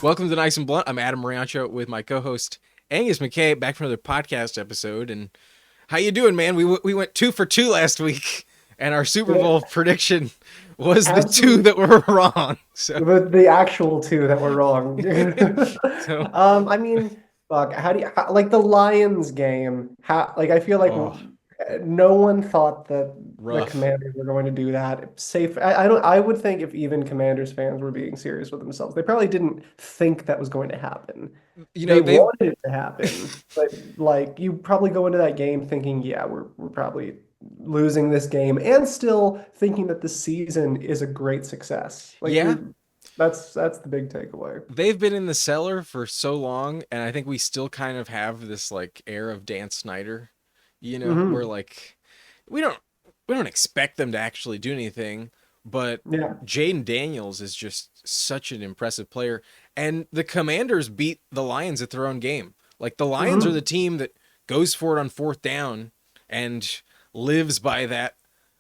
Welcome to Nice and Blunt. I'm Adam Mariancho with my co-host Angus McKay, back for another podcast episode. And how you doing, man? We went 2 for 2 last week, and our Super Yeah, Bowl prediction was the two absolutely. that were wrong. So, The actual two that were wrong. so I mean, fuck. Like the Lions game? I feel like oh, no one thought that the rough. Commanders were going to do that. Safe. I don't. I would think if even Commanders fans were being serious with themselves, they probably didn't think that was going to happen. You know They they've wanted it to happen, but like you probably go into that game thinking, yeah, we're probably losing this game, and still thinking that the season is a great success. Like yeah you're that's the big takeaway. they've been in the cellar for so long, and I think we still kind of have this like air of Dan Snyder. We're Hmm. like we don't expect them to actually do anything, but Yeah. Jaden Daniels is just such an impressive player. And the Commanders beat the Lions at their own game. Like the Lions are the Hmm. team that goes for it on fourth down and lives by that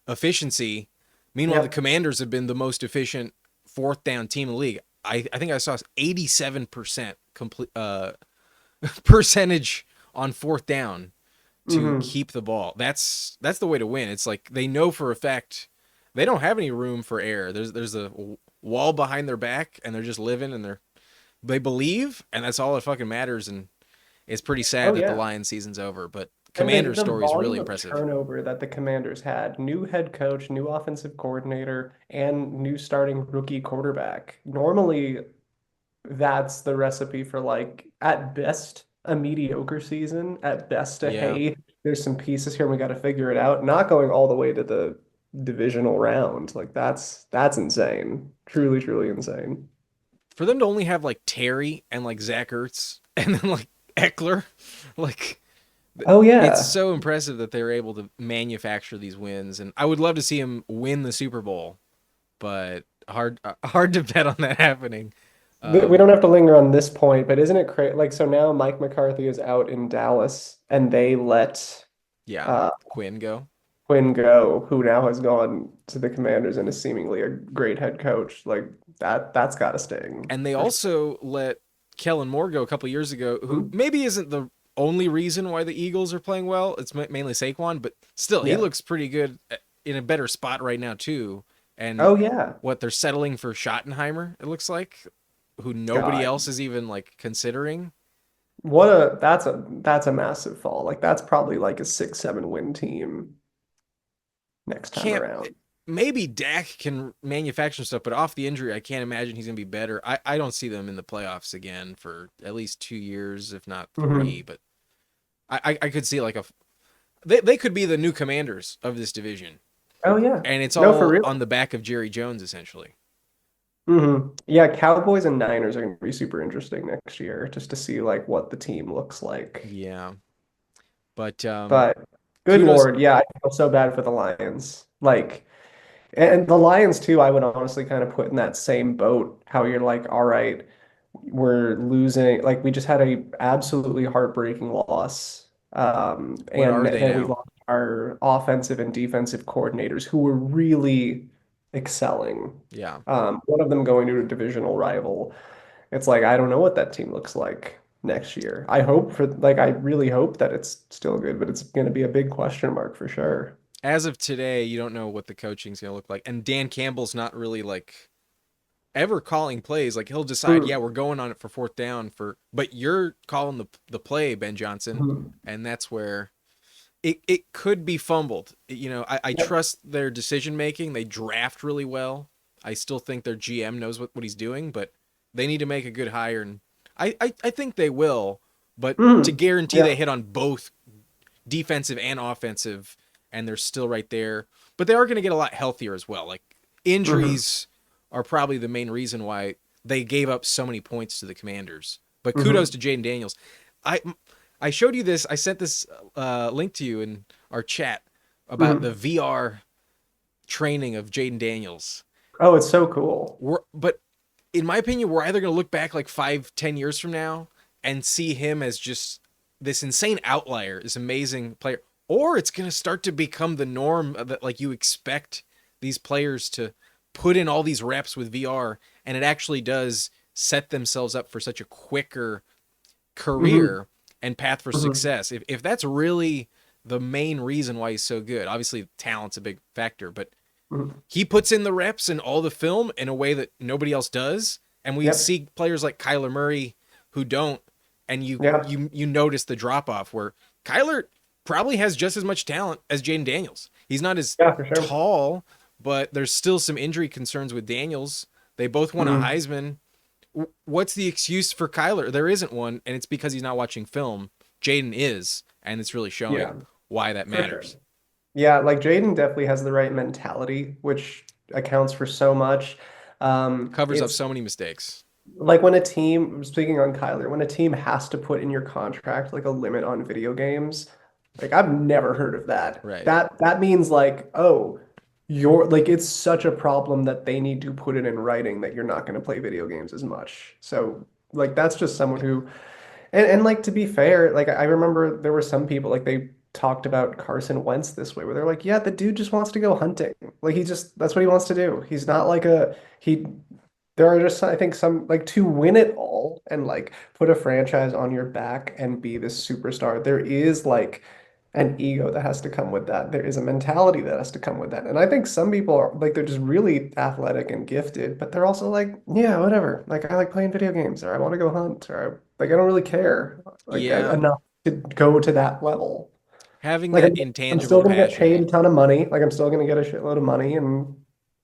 efficiency. Meanwhile, the Yep. Commanders have been the most efficient fourth down team in the league. I think I saw 87% complete percentage on fourth down to Hmm. keep the ball. That's the way to win. It's like they know for a fact they don't have any room for error. There's a wall behind their back, and they're just living, and they believe, and that's all that fucking matters. And it's pretty sad Oh that the yeah. Lions season's over, but And Commander's the story is really volume of impressive. turnover that the Commanders had, new head coach, new offensive coordinator, and new starting rookie quarterback. Normally, that's the recipe for like at best a mediocre season, at best a Yeah. hey, there's some pieces here and we got to figure it out. Not going all the way to the divisional round. Like that's insane. Truly, truly insane. For them to only have like Terry and like Zach Ertz and then like Eckler, like Oh it's yeah. so impressive that they're able to manufacture these wins. And I would love to see him win the Super Bowl, but hard to bet on that happening. We Um, don't have to linger on this point, but isn't it crazy? Like, so now Mike McCarthy is out in Dallas and they let yeah, uh, Quinn go. Quinn go, who now has gone to the Commanders and is seemingly a great head coach. Like that's gotta sting And they for also let Kellen Moore go a couple years ago, who sure. maybe isn't the only reason why the Eagles are playing well. It's mainly Saquon, but still, he Yeah. looks pretty good in a better spot right now too. And Oh yeah. what they're settling for Schottenheimer, it looks like, who nobody God. else is even like considering. That's a massive fall. Like that's probably like a 6-7 win team next time Can't around. maybe Dak can manufacture stuff, but off the injury, I can't imagine he's gonna be better. I don't see them in the playoffs again for at least 2 years, if not three. Hmm. But I could see like they could be the new commanders of this division, Oh yeah. and it's No, for all real. on the back of Jerry Jones essentially. Yeah, Cowboys and Niners are going to be super interesting next year just to see like what the team looks like. Yeah, but But good kudos. Lord, yeah, I feel so bad for the Lions. Like, and the Lions too, I would honestly kind of put in that same boat. How you're like, all right, we're losing. Like, we just had a absolutely heartbreaking loss, What and are they then we now? lost our offensive and defensive coordinators who were really excelling. Yeah, One of them going to a divisional rival. It's like I don't know what that team looks like next year. I really hope that it's still good, but it's going to be a big question mark for sure. as of today, you don't know what the coaching's gonna look like, and Dan Campbell's not really like ever calling plays. Like he'll decide, yeah, Mm. we're going on it for fourth down but you're calling the play, Ben Johnson, Mhm. and that's where it could be fumbled. I Yep. trust their decision making. They draft really well. I still think their GM knows what he's doing, but they need to make a good hire, and I think they will. But to Mhm. guarantee they Yeah. hit on both defensive and offensive, and they're still right there. But they are going to get a lot healthier as well. Like Hmm. injuries are probably the main reason why they gave up so many points to the Commanders. But kudos Hmm. to Jaden Daniels. I I showed you this. I sent this link to you in our chat about the Hmm. VR training of Jaden Daniels. Oh, it's so cool. But in my opinion, we're either going to look back like 5, 10 years from now and see him as just this insane outlier, this amazing player, or it's going to start to become the norm that like you expect these players to put in all these reps with VR, and it actually does set themselves up for such a quicker Hmm. career and path for Hmm. success. If that's really the main reason why he's so good, obviously talent's a big factor, but Hmm. he puts in the reps and all the film in a way that nobody else does. And we Yep. see players like Kyler Murray who don't, and Yeah. you notice the drop off where Kyler probably has just as much talent as Jaden Daniels. He's not as Yeah, for sure. tall, but there's still some injury concerns with Daniels. They both won a Hmm. Heisman. What's the excuse for Kyler? There isn't one, and it's because he's not watching film. Jaden is, and it's really Yeah, showing why that for sure. matters. Yeah, like Jaden definitely has the right mentality, which accounts for so much. Covers up It's so many mistakes. like when a team, speaking on Kyler, when a team has to put in your contract like a limit on video games, like I've never heard of that. Right. That means like, oh, you're like it's such a problem that they need to put it in writing that you're not going to play video games as much. So like that's just someone who and like to be fair, like I remember there were some people like they talked about Carson Wentz this way, where they're like, yeah, the dude just wants to go hunting. Like he just that's what he wants to do. He's not like a he there are just I think some like to win it all and like put a franchise on your back and be this superstar. There is like an ego that has to come with that. There is a mentality that has to come with that. And I think some people are like they're just really athletic and gifted, but they're also like, yeah, whatever. Like I like playing video games or I want to go hunt or like I don't really care like Yeah. enough to go to that level. Having Like that I'm still intangible gonna get passion. paid a ton of money. Like I'm still gonna get a shitload of money and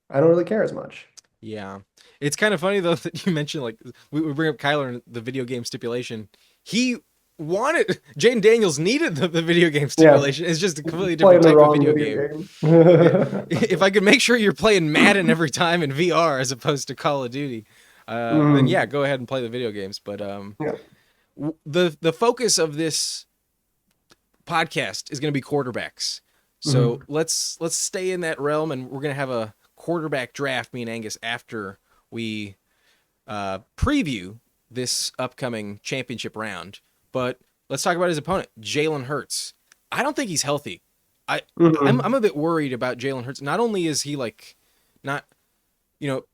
I don't really care as much. Yeah. It's kind of funny though that you mentioned like we bring up Kyler and the video game stipulation. He wanted Jaden Daniels needed the video game Yeah, stipulation. It's just a completely different playing the type of wrong video video game. game. If I could make sure you're playing Madden every time in VR as opposed to Call of Duty, then Mm, yeah, go ahead and play the video games. But yeah. the focus of this podcast is going to be quarterbacks. So Mhm. let's stay in that realm, and we're going to have a quarterback draft. Me and Angus after we preview this upcoming championship round. But let's talk about his opponent, Jalen Hurts. I don't think he's healthy. I I'm Mhm. a bit worried about Jalen Hurts. Not only is he like not you know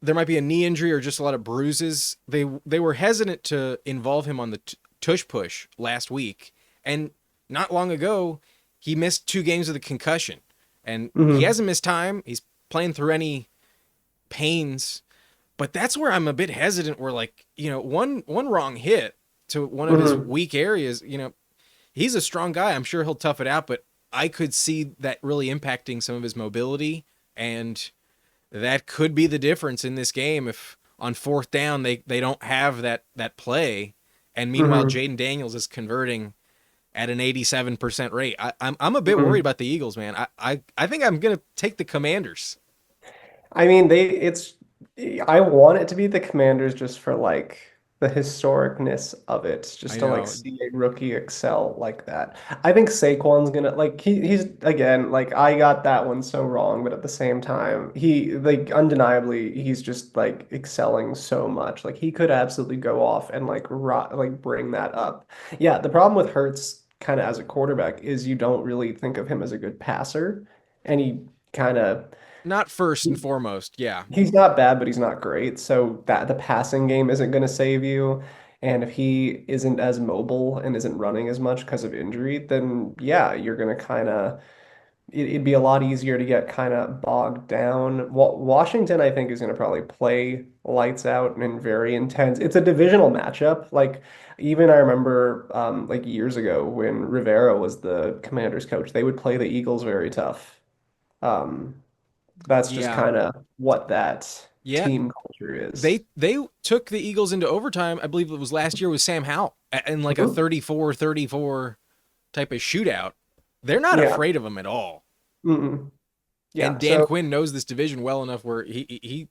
there might be a knee injury or just a lot of bruises. They were hesitant to involve him on the tush push last week, and not long ago he missed 2 games with a concussion, and he Mhm. hasn't missed time. He's playing through any pains, but that's where I'm a bit hesitant. Where like one wrong hit to one of his Mhm. weak areas, he's a strong guy. I'm sure he'll tough it out, but I could see that really impacting some of his mobility, and that could be the difference in this game if on fourth down they don't have that play, and meanwhile Mhm. Jaden Daniels is converting at an 87% rate. I'm a bit worried Mhm. about the Eagles, man. I think I'm gonna take the Commanders. I mean, I want it to be the Commanders just for like the historicness of it, just I to like know. see a rookie excel like that. I think Saquon's gonna like he's again like I got that one so wrong, but at the same time, he like undeniably he's just like excelling so much. Like he could absolutely go off and like bring that up. Yeah, the problem with Hurts kind of as a quarterback is you don't really think of him as a good passer, and he kind of Not first and foremost, yeah. he's not bad, but he's not great. So that the passing game isn't going to save you. And if he isn't as mobile and isn't running as much because of injury, then yeah, you're going to kind of it'd be a lot easier to get kind of bogged down. Washington, I think, is going to probably play lights out and very intense. It's a divisional matchup. Like even I remember like years ago when Rivera was the Commanders coach, they would play the Eagles very tough. Um, that's just Yeah. kind of what that Yeah. team culture is. They took the Eagles into overtime, I believe it was last year with Sam Howell in like a Mhm. 34-34 type of shootout. They're not Yeah. afraid of him at all. Mm-mm. And Yeah. Dan So, Quinn knows this division well enough where he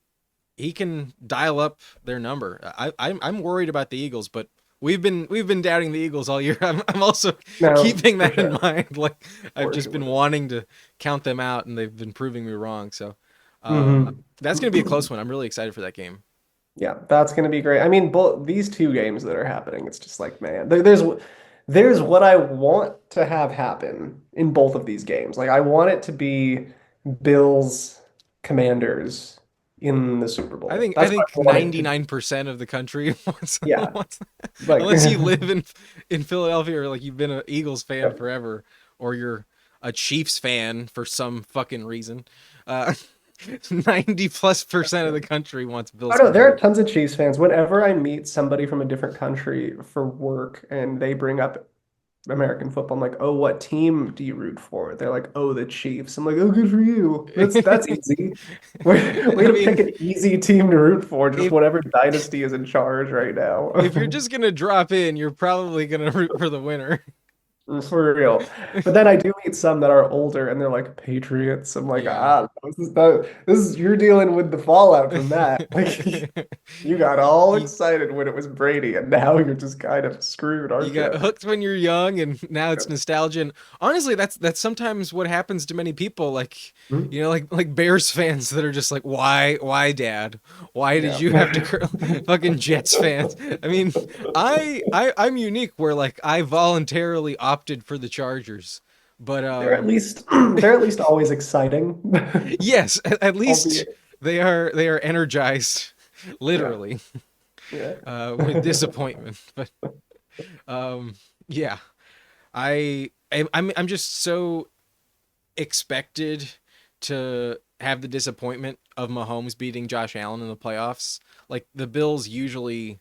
can dial up their number. I'm worried about the Eagles, but we've been doubting the Eagles all year. I'm also no, keeping for that in sure. mind. Like I've For just been sure. wanting to count them out, and they've been proving me wrong. So Hmm. that's gonna be a close one. I'm really excited for that game. Yeah, that's going to be great. I mean, both these two games that are happening, it's just like, man, there's what I want to have happen in both of these games. Like I want it to be Bills Commanders in the Super I Bowl. think I That's what think I want it to. 99% of the country wants, Yeah, wants like unless you live in Philadelphia or like you've been an Eagles fan yep. forever or you're a Chiefs fan for some fucking reason. Uh 90 plus percent of the country wants Oh Bills no, there are coverage. tons of Chiefs fans. Whenever I meet somebody from a different country for work and they bring up American football, I'm like, oh, what team do you root for? They're like, oh, the Chiefs. I'm like, oh, good for you. That's easy. Way I to pick mean, an easy team to root for, just if whatever dynasty is in charge right now. if you're just gonna drop in, you're probably gonna root for the winner. For real. But then I do meet some that are older and they're like Patriots. I'm like, Yeah. ah, this is you're dealing with the fallout from that. Like you got all you excited when it was Brady, and now you're just kind of screwed, you aren't got you? hooked when you're young and now it's nostalgia. And honestly, that's sometimes what happens to many people, like Hmm? like Bears fans that are just like, why dad, why did Yeah. you have to fucking Jets fans? I mean, I'm unique where like I voluntarily opted for the Chargers, but They're at least always exciting. yes, at least Albeit, they are energized yeah. literally Yeah. with disappointment. But yeah, I'm just so expected to have the disappointment of Mahomes beating Josh Allen in the playoffs. Like the Bills usually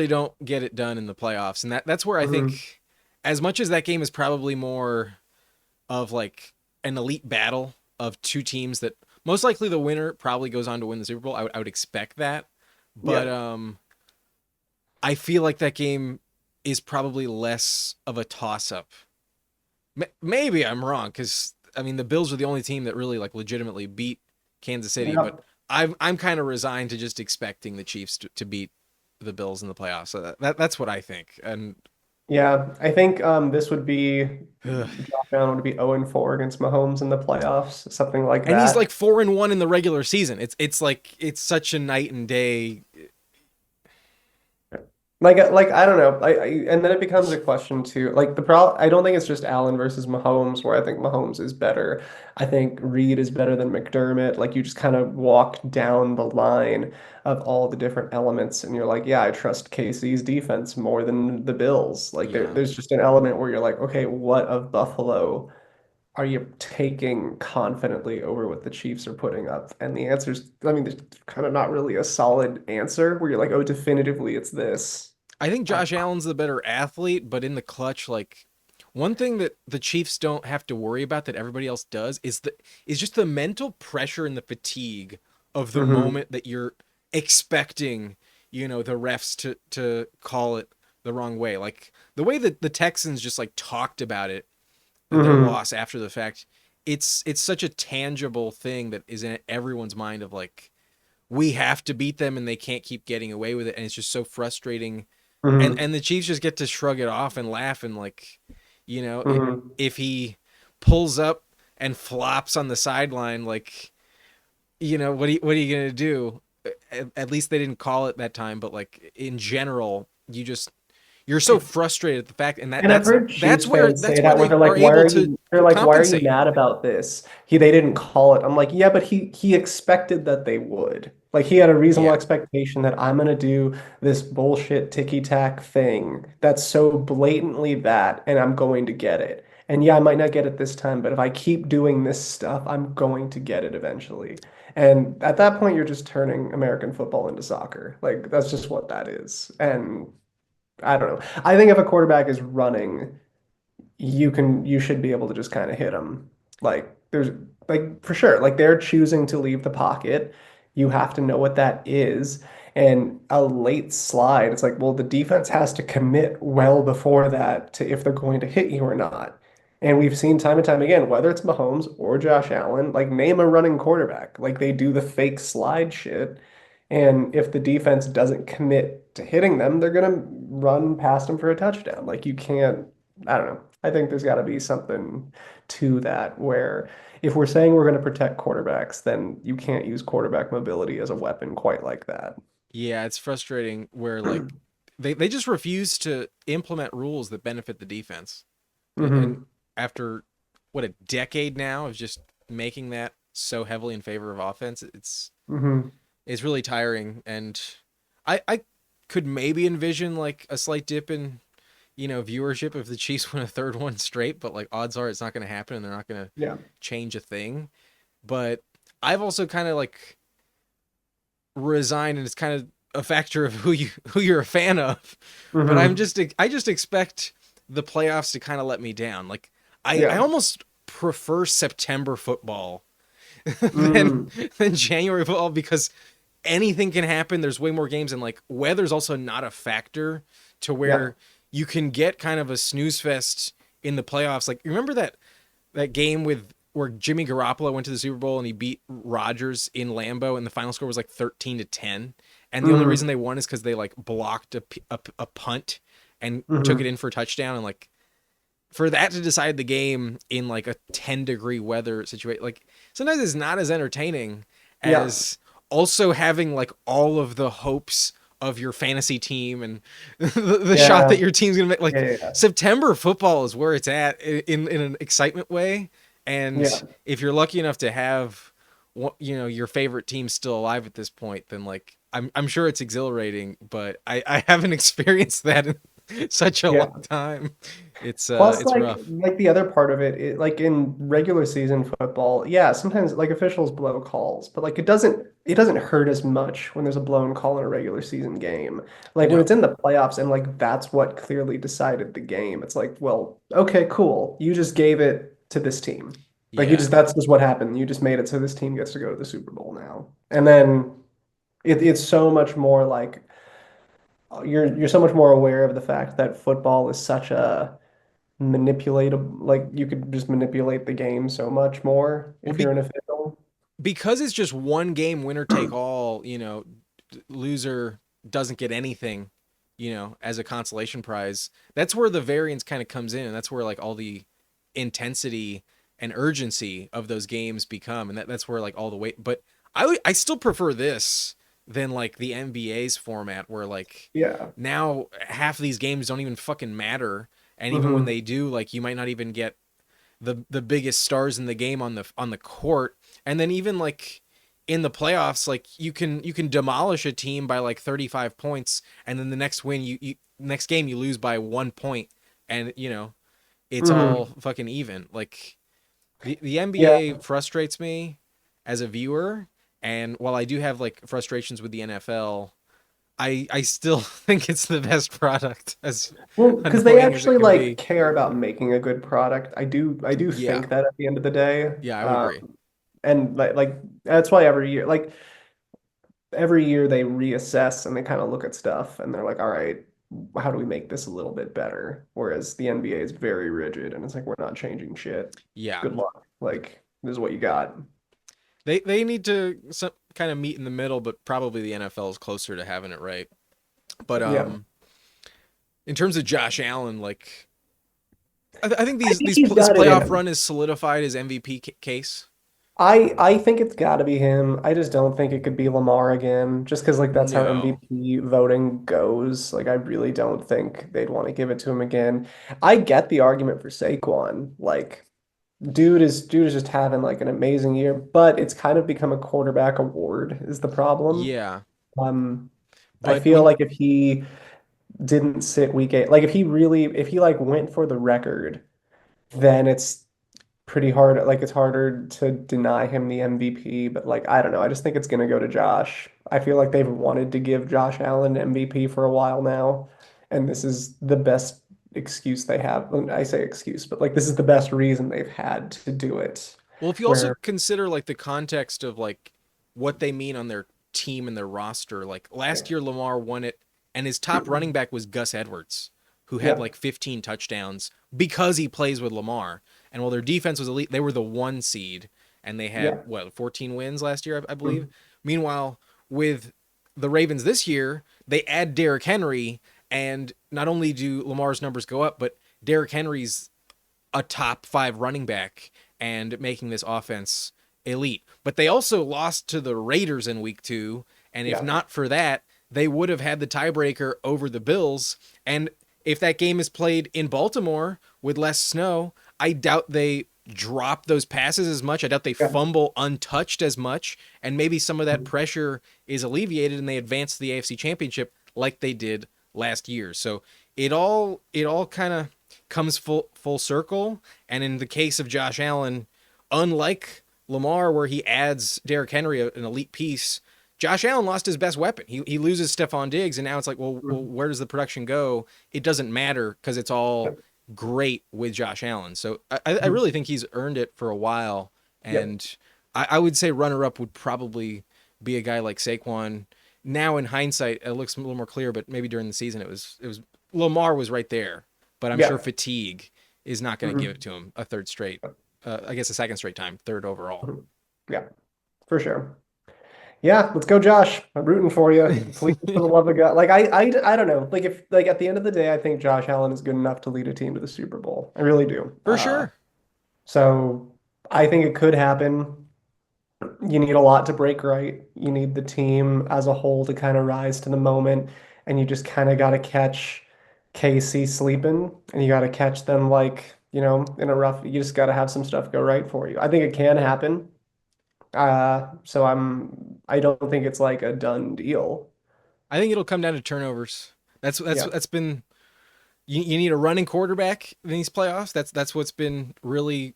don't get it done in the playoffs, and that's where I Mhm. think, as much as that game is probably more of like an elite battle of two teams that most likely the winner probably goes on to win the Super Bowl. I would expect that, but Yeah. I feel like that game is probably less of a toss up. Maybe I'm wrong because I mean the Bills are the only team that really like legitimately beat Kansas City, but Yep. I'm kind of resigned to just expecting the Chiefs to beat the Bills in the playoffs. So that's what I think. And Yeah. I think this would be Josh Allen would be 0-4 against Mahomes in the playoffs, something like he's like that. 4-1 in the regular season. It's like it's such a night and day. Like I don't know. And then it becomes a question too. Like the pro I don't think it's just Allen versus Mahomes where I think Mahomes is better. I think Reed is better than McDermott. Like you just kind of walk down the line of all the different elements and you're like, yeah, I trust KC's defense more than the Bills. Like Yeah. there's just an element where you're like, okay, what of Buffalo are you taking confidently over what the Chiefs are putting up? And the answer's, I mean, there's kind of not really a solid answer where you're like, oh, definitively it's this. I think I, Josh Allen's the better athlete, but in the clutch, like one thing that the Chiefs don't have to worry about that everybody else does is just the mental pressure and the fatigue of the hmm moment that you're expecting, the refs to call it the wrong way. Like the way that the Texans just like talked about it, their hmm loss after the fact, it's such a tangible thing that is in everyone's mind of like we have to beat them and they can't keep getting away with it, and it's just so frustrating. and hmm and the Chiefs just get to shrug it off and laugh and like, you know, hmm if he pulls up and flops on the sideline, like, what are you gonna do? At least they didn't call it that time, but like in general, you're so frustrated at the fact, and And I've heard Chiefs fans say that's where that where they they're like, are why able are to you they're like, why are you compensate. mad about this? They didn't call it. I'm like, yeah, but he expected that they would. Like he had a reasonable Yeah, expectation that I'm gonna do this bullshit ticky-tack thing that's so blatantly that, and I'm going to get it. And yeah, I might not get it this time, but if I keep doing this stuff, I'm going to get it eventually. And at that point, you're just turning American football into soccer. Like that's just what that is. And I don't know. I think if a quarterback is running, you should be able to just kind of hit them. Like there's like for sure, like they're choosing to leave the pocket. You have to know what that is. And a late slide, it's like, well, the defense has to commit well before that to if they're going to hit you or not. And we've seen time and time again, whether it's Mahomes or Josh Allen, like name a running quarterback. Like they do the fake slide shit. And if the defense doesn't commit to hitting them, they're gonna run past them for a touchdown. Like you can't, I don't know. I think there's got to be something to that where if we're saying we're going to protect quarterbacks, then you can't use quarterback mobility as a weapon quite like that. yeah, it's frustrating where like they just refuse to implement rules that benefit the defense. And hmm after what, a decade now of just making that so heavily in favor of offense. Hmm. It's really tiring, and I could maybe envision like a slight dip in viewership if the Chiefs win a third one straight, but like odds are it's not going to happen, and they're not going to Yeah. change a thing. But I've also kind of like resigned, and it's kind of a factor of who you're a fan of. But Hmm. I just expect the playoffs to kind of let me down. Like I Yeah. almost prefer September football than Mm. than January football because anything can happen. There's way more games, and like weather's also not a factor to Yeah. where you can get kind of a snooze fest in the playoffs. Like remember that game with where Jimmy Garoppolo went to the Super Bowl and he beat Rodgers in Lambeau, and the final score was like 13-10, and the only reason Hmm. they won is because they like blocked a punt and took it Hmm. in for a touchdown. And like for that to decide the game in like a 10-degree weather situation, like sometimes it's not as entertaining Yeah. as also having like all of the hopes of your fantasy team and the shot that Yeah. your team's gonna make. Yeah. Like Yeah. September football is where it's at in an excitement way, and Yeah. if you're lucky enough to have your favorite team still alive at this point, then like I'm sure it's exhilarating, but I haven't experienced that in such a long Yeah. time. Plus, It's rough. like the other part of it, like in regular season football, yeah, sometimes like officials blow calls, but like it doesn't hurt as much when there's a blown call in a regular season game. Like when it's No. in the playoffs and like that's what clearly decided the game. It's like, well, okay, cool. You just gave it to this team. Like you Yeah. just that's just what happened. You just made it so this team gets to go to the Super Bowl now. And then it's so much more like you're so much more aware of the fact that football is such a manipulatable, like you could just manipulate the game so much more Well, if you're an official. because it's just one game, winner take all. Loser doesn't get anything. As a consolation prize. That's where the variance kind of comes in, and that's where like all the intensity and urgency of those games become, and that's where like all the weight. But I still prefer this than like the NBA's format, where like Yeah. now half of these games don't even fucking matter, and even when Hmm. they do, like you might not even get the biggest stars in the game on the court. And then even like in the playoffs, like you can demolish a team by like 35 points, and then the next win you next game you lose by 1 point, and it's all Hmm. fucking even. Like the Yeah. NBA frustrates me as a viewer, and while I do have like frustrations with the NFL, I still think it's the best product, as Well, because they annoying as it actually can like be. care about making a good product. I do Yeah. think that at the end of the day. Yeah, I would agree. And like that's why every year they reassess and they kind of look at stuff and they're like, all right, how do we make this a little bit better? Whereas the NBA is very rigid and it's like we're not changing shit. Yeah. Good luck. Like this is what you got. They need to kind of meet in the middle, but probably the NFL is closer to having it right. But Yeah. in terms of Josh Allen, like I think I think he's this got it in playoff him. run is solidified his MVP case. I think it's got to be him. I just don't think it could be Lamar again, just because like that's how No. MVP voting goes. Like I really don't think they'd want to give it to him again. I get the argument for Saquon. Like dude is just having like an amazing year, but it's kind of become a quarterback award is the problem. Yeah, Um, I but feel when like if he didn't sit week 8, like if he like went for the record, then it's pretty hard. Like it's harder to deny him the MVP, but like I don't know. I just think it's gonna go to Josh. I feel like they've wanted to give Josh Allen MVP for a while now, and this is the best excuse they have. Well, I say excuse, but like this is the best reason they've had to do it. well, if you also Where consider like the context of like what they mean on their team and their roster, like last yeah, year Lamar won it, and his top running back was Gus Edwards, who had yeah, like 15 touchdowns because he plays with Lamar. And while their defense was elite, they were the 1 seed, and they had yeah. what 14 wins last year, I believe. Mhm. Meanwhile, with the Ravens this year, they add Derrick Henry, and not only do Lamar's numbers go up, but Derrick Henry's a top 5 running back and making this offense elite. But they also lost to the Raiders in week 2, and if Yeah. not for that, they would have had the tiebreaker over the Bills. And if that game is played in Baltimore with less snow, I doubt they drop those passes as much. I doubt they Yeah. fumble untouched as much, and maybe some of that pressure is alleviated and they advance to the AFC Championship like they did last year. So it all kind of comes full circle. And in the case of Josh Allen, unlike Lamar, where he adds Derrick Henry, an elite piece, Josh Allen lost his best weapon. He loses Stephon Diggs, and now it's like, well, Mhm. where does the production go? It doesn't matter because it's all Yep. great with Josh Allen. So I Mhm. really think he's earned it for a while. Yep. And I would say runner up would probably be a guy like Saquon. Now in hindsight, it looks a little more clear, but maybe during the season it was Lamar was right there. But I'm sure Yeah. fatigue is not going to give Mhm. it to him a third straight. I guess a second straight time, third overall. Mhm. Yeah, for sure. Yeah, let's go, Josh. I'm rooting for you. Please, for the love of God. Like I don't know. Like if like at the end of the day, I think Josh Allen is good enough to lead a team to the Super Bowl. I really do. For sure. So I think it could happen. You need a lot to break right. You need the team as a whole to kind of rise to the moment, and you just kind of got to catch KC sleeping, and you got to catch them like, in a rough. You just got to have some stuff go right for you. I think it can happen. So I don't think it's like a done deal. I think it'll come down to turnovers. That's Yeah. that's been you need a running quarterback in these playoffs. That's what's been really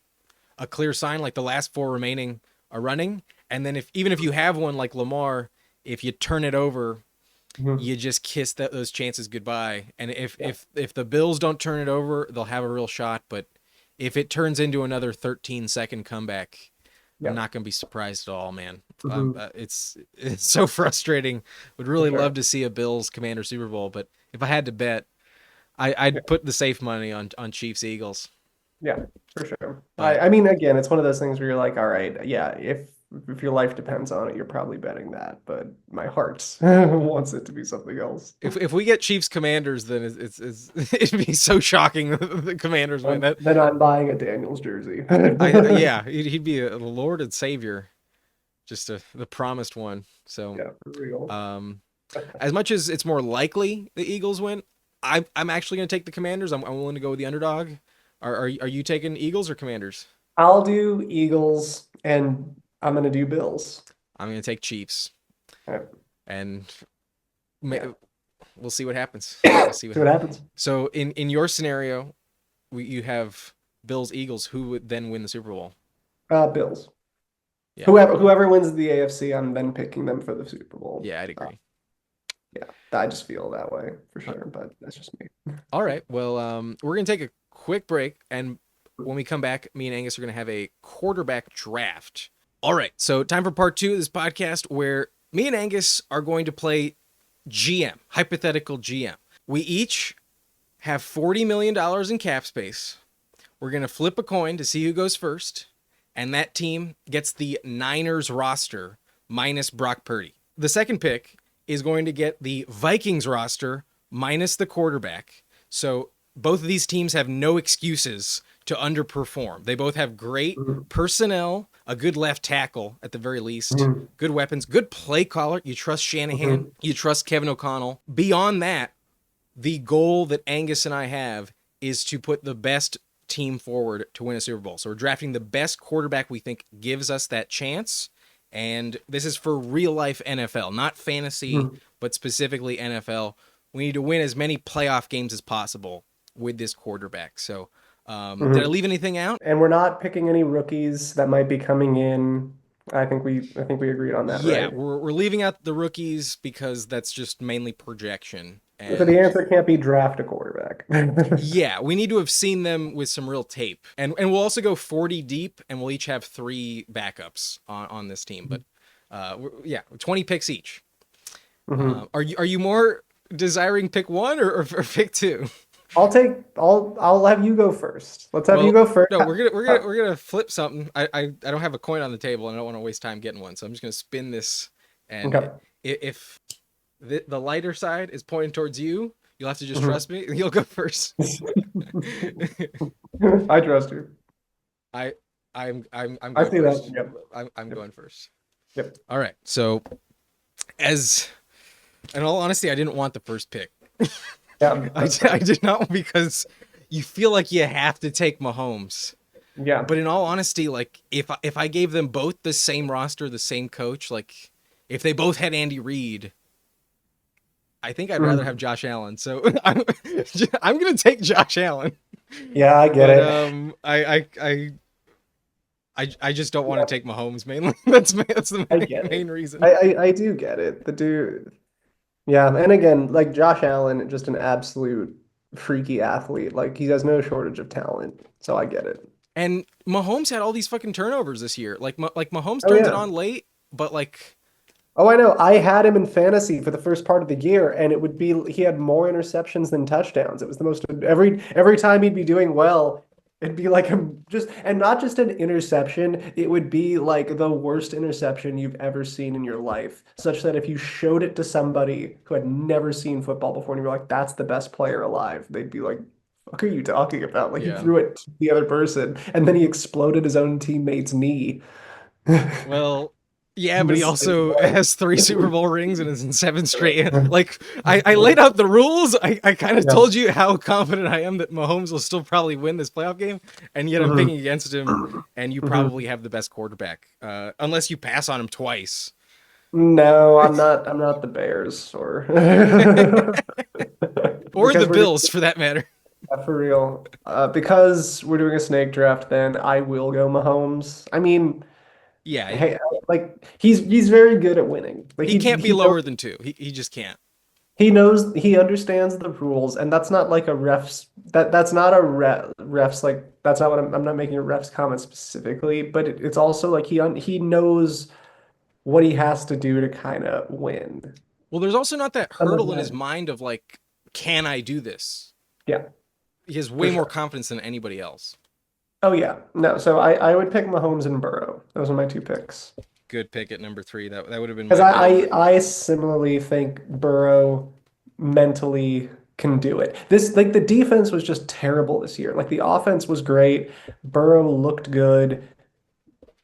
a clear sign. Like the last four remaining are running, and then if even if you have one like Lamar, if you turn it over, Mhm. you just kiss those chances goodbye. And if Yeah. if if the Bills don't turn it over, they'll have a real shot. But if it turns into another 13-second comeback, I'm Yeah. not gonna be surprised at all, man. Mhm. It's so frustrating. Would For really love sure. to see a Bills Commander Super Bowl, but if I had to bet, Yeah. I'd put the safe money on Chiefs Eagles. Yeah, for sure. I, But I mean, again, it's one of those things where you're like, all right, yeah, if your life depends on it, you're probably betting that. But my heart wants it to be something else. if we get Chiefs Commanders, then it'd be so shocking the Commanders win. That Then I'm buying a Daniels jersey. I yeah, he'd be a Lord and Savior, just the promised one. So Yeah, for real. um, as much as it's more likely the Eagles win, I'm actually going to take the Commanders. I'm willing to go with the underdog. Are you taking Eagles or Commanders? I'll do Eagles, and I'm gonna do Bills. I'm going to take Chiefs, Yeah. and Yeah. we'll see what happens. We'll see what. See what happens. So in your scenario, you have Bills Eagles. Who would then win the Super Bowl? Bills. Yeah, Whoever wins the AFC, I'm then picking them for the Super Bowl. yeah, I'd agree. Yeah, I just feel that way for Uh, sure, but that's just me. all right. Well, we're gonna take a quick break, and when we come back, me and Angus are gonna have a quarterback draft. All right. So time for part two of this podcast, where me and Angus are going to play GM, hypothetical GM. We each have $40 million in cap space. We're going to flip a coin to see who goes first, and that team gets the Niners roster minus Brock Purdy. The second pick is going to get the Vikings roster minus the quarterback. So both of these teams have no excuses to underperform. They both have great Mhm. personnel, a good left tackle at the very least, Mhm. good weapons, good play caller. You trust Shanahan, Mhm. you trust Kevin O'Connell. Beyond that, the goal that Angus and I have is to put the best team forward to win a Super Bowl. So we're drafting the best quarterback we think gives us that chance. And this is for real life NFL, not fantasy, Mhm. but specifically NFL. We need to win as many playoff games as possible with this quarterback. So, did I Mhm. leave anything out? And we're not picking any rookies that might be coming in. I think we agreed on that, Yeah, right? we're leaving out the rookies because that's just mainly projection. So the And answer can't be draft a quarterback. yeah, we need to have seen them with some real tape. And we'll also go 40 deep, and we'll each have three backups on this team. But yeah, 20 picks each. Mhm. Are you more desiring pick one or pick two? I'll have you go first. Let's have you Well, go first. no, we're gonna flip something. I don't have a coin on the table, and I don't want to waste time getting one, so I'm just gonna spin this. And Okay. if the lighter side is pointing towards you, you'll have to just Mhm. trust me. You'll go first. I trust you. I I'm I going see that. first. Yep. I'm Yep. going first. Yep. All right. So as in all honesty, I didn't want the first pick. Yeah, I that's fair. did not because you feel like you have to take Mahomes. Yeah. But in all honesty, like if I gave them both the same roster, the same coach, like if they both had Andy Reid, I think I'd rather have Mhm. Josh Allen. So I'm gonna take Josh Allen. Yeah, I get But it. I just don't want to Yeah, take Mahomes mainly. That's the I main, get main it. reason. I do get it. The dude, yeah, and again, like Josh Allen, just an absolute freaky athlete. Like he has no shortage of talent. So I get it. And Mahomes had all these fucking turnovers this year. Like Mahomes Oh turns it yeah. on late, but like Oh, I know. I had him in fantasy for the first part of the year, and it would be he had more interceptions than touchdowns. It was the most every time he'd be doing well, it'd be like a just and not just an interception, it would be like the worst interception you've ever seen in your life. Such that if you showed it to somebody who had never seen football before and you were like, that's the best player alive, they'd be like, what are you talking about? Like he yeah. threw it to the other person and then he exploded his own teammate's knee. Well, yeah, but he Mistake. also has three Super Bowl rings and is in seven straight. Like I laid out the rules. I kind of Yeah. told you how confident I am that Mahomes will still probably win this playoff game, and yet I'm Mhm. picking against him. And you probably Mhm. have the best quarterback, unless you pass on him twice, No, I'm not the Bears or or the because we're Bills for that matter. for real. Because we're doing a snake draft, then I will go Mahomes. I mean, Yeah, hey, like he's very good at winning. Like he can't be he knows lower than two. He just can't. he understands the rules, and that's not like a ref's that's not a ref's like that's not what I'm not making a ref's comment specifically, but it's also like he knows what he has to do to kind of win. Well, there's also not that Some of hurdle in his that. mind of like, can I do this? Yeah, He has for way more sure. confidence than anybody else. Oh yeah. No, so I would pick Mahomes and Burrow. Those are my two picks. Good pick at number three. That would have been Because my pick. I similarly think Burrow mentally can do it. This like the defense was just terrible this year. Like the offense was great. Burrow looked good.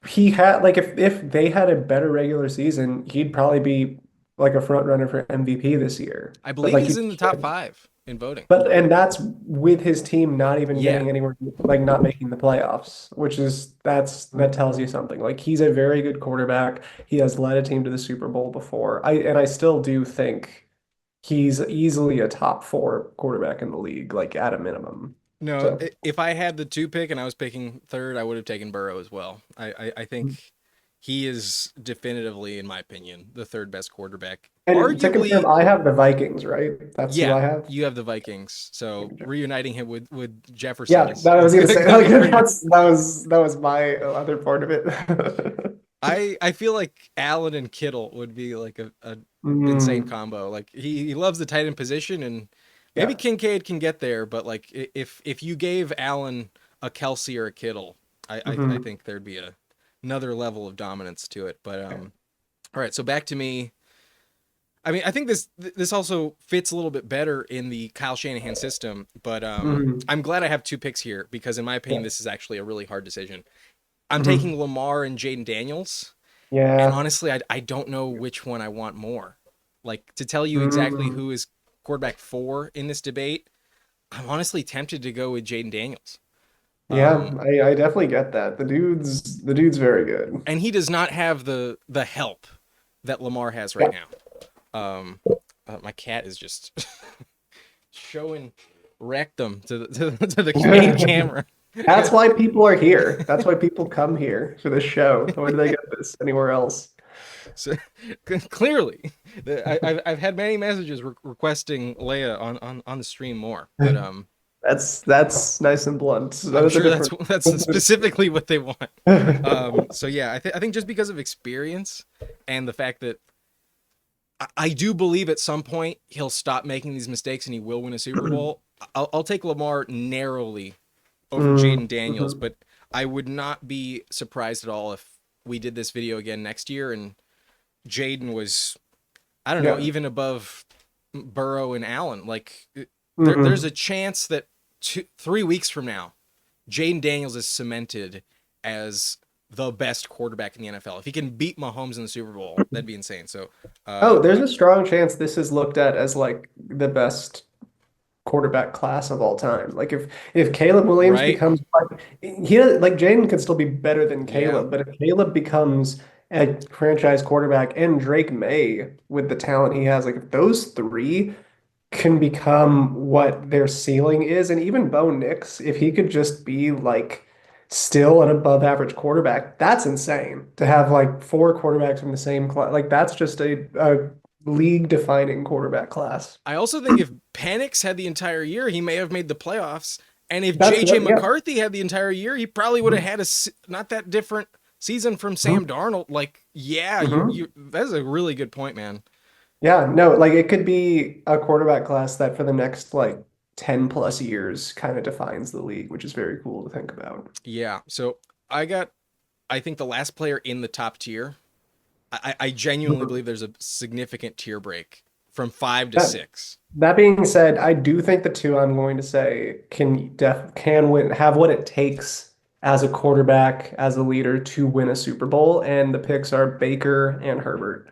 He had like if they had a better regular season, he'd probably be like a front runner for MVP this year. I But believe like he's he in the top five in voting. But and that's with his team not even Yeah. getting anywhere, like not making the playoffs, which is that tells you something. Like he's a very good quarterback. He has led a team to the Super Bowl before. I still do think he's easily a top four quarterback in the league, like at a minimum. No, So if I had the two pick and I was picking third, I would have taken Burrow as well. I think he is definitively, in my opinion, the third best quarterback. and to confirm, Arguably, I have the Vikings, right? That's who yeah, I have. you have the Vikings. So reuniting him with Jefferson Yeah, is that I was is gonna gonna, say gonna like be pretty nice. that was my other part of it. I feel like Allen and Kittle would be like a insane Mm, combo. Like he loves the tight end position, and maybe yeah. Kincaid can get there, but like if you gave Allen a Kelsey or a Kittle, I Mhm. think there'd be another level of dominance to it. But all right, so back to me. I mean, I think this also fits a little bit better in the Kyle Shanahan system, but Mhm. I'm glad I have two picks here because in my opinion, Yeah. this is actually a really hard decision. I'm Mhm. taking Lamar and Jaden Daniels. And Yeah. honestly, I don't know which one I want more. Like, to tell you exactly Mm. who is quarterback four in this debate, I'm honestly tempted to go with Jaden Daniels. Yeah, Um, I definitely get that. The dude's very good. and he does not have the help that Lamar has right Yeah. now. Um, my cat is just showing rectum to the main camera. That's why people are here. That's why people come here for this show. Where do they get this anywhere else? So clearly, I've had many messages requesting Leia on the stream more, but That's nice and blunt. I'm Those are sure that's different. that's specifically what they want. So yeah, I think just because of experience and the fact that I do believe at some point he'll stop making these mistakes and he will win a Super Bowl. I'll take Lamar narrowly over Mm, Jaden Daniels, mhm. but I would not be surprised at all if we did this video again next year and Jaden was, I don't know, Yeah. even above Burrow and Allen. Like there's Mhm. a chance that 3 weeks from now Jaden Daniels is cemented as the best quarterback in the NFL. If he can beat Mahomes in the Super Bowl, that'd be insane. So, Oh, there's a strong chance this is looked at as like the best quarterback class of all time. Like if Caleb Williams Right? becomes like Jaden could still be better than Yeah. Caleb, but if Caleb becomes a franchise quarterback and Drake May with the talent he has, like if those three can become what their ceiling is, and even Bo Nix, if he could just be like still an above average quarterback, that's insane to have like four quarterbacks from the same class. Like that's just a league defining quarterback class. I also think if Penix had the entire year, he may have made the playoffs. And if That's JJ what, yeah. McCarthy had the entire year, he probably would have had not that different season from Sam Darnold. Like, yeah, Mhm. you that's a really good point, man. Yeah, no, like it could be a quarterback class that for the next like 10 plus years kind of defines the league, which is very cool to think about. Yeah. So I got I think the last player in the top tier. I genuinely Mhm. believe there's a significant tier break from 5 to 6. That being said, I do think the two I'm going to say can win have what it takes as a quarterback, as a leader to win a Super Bowl, and the picks are Baker and Herbert.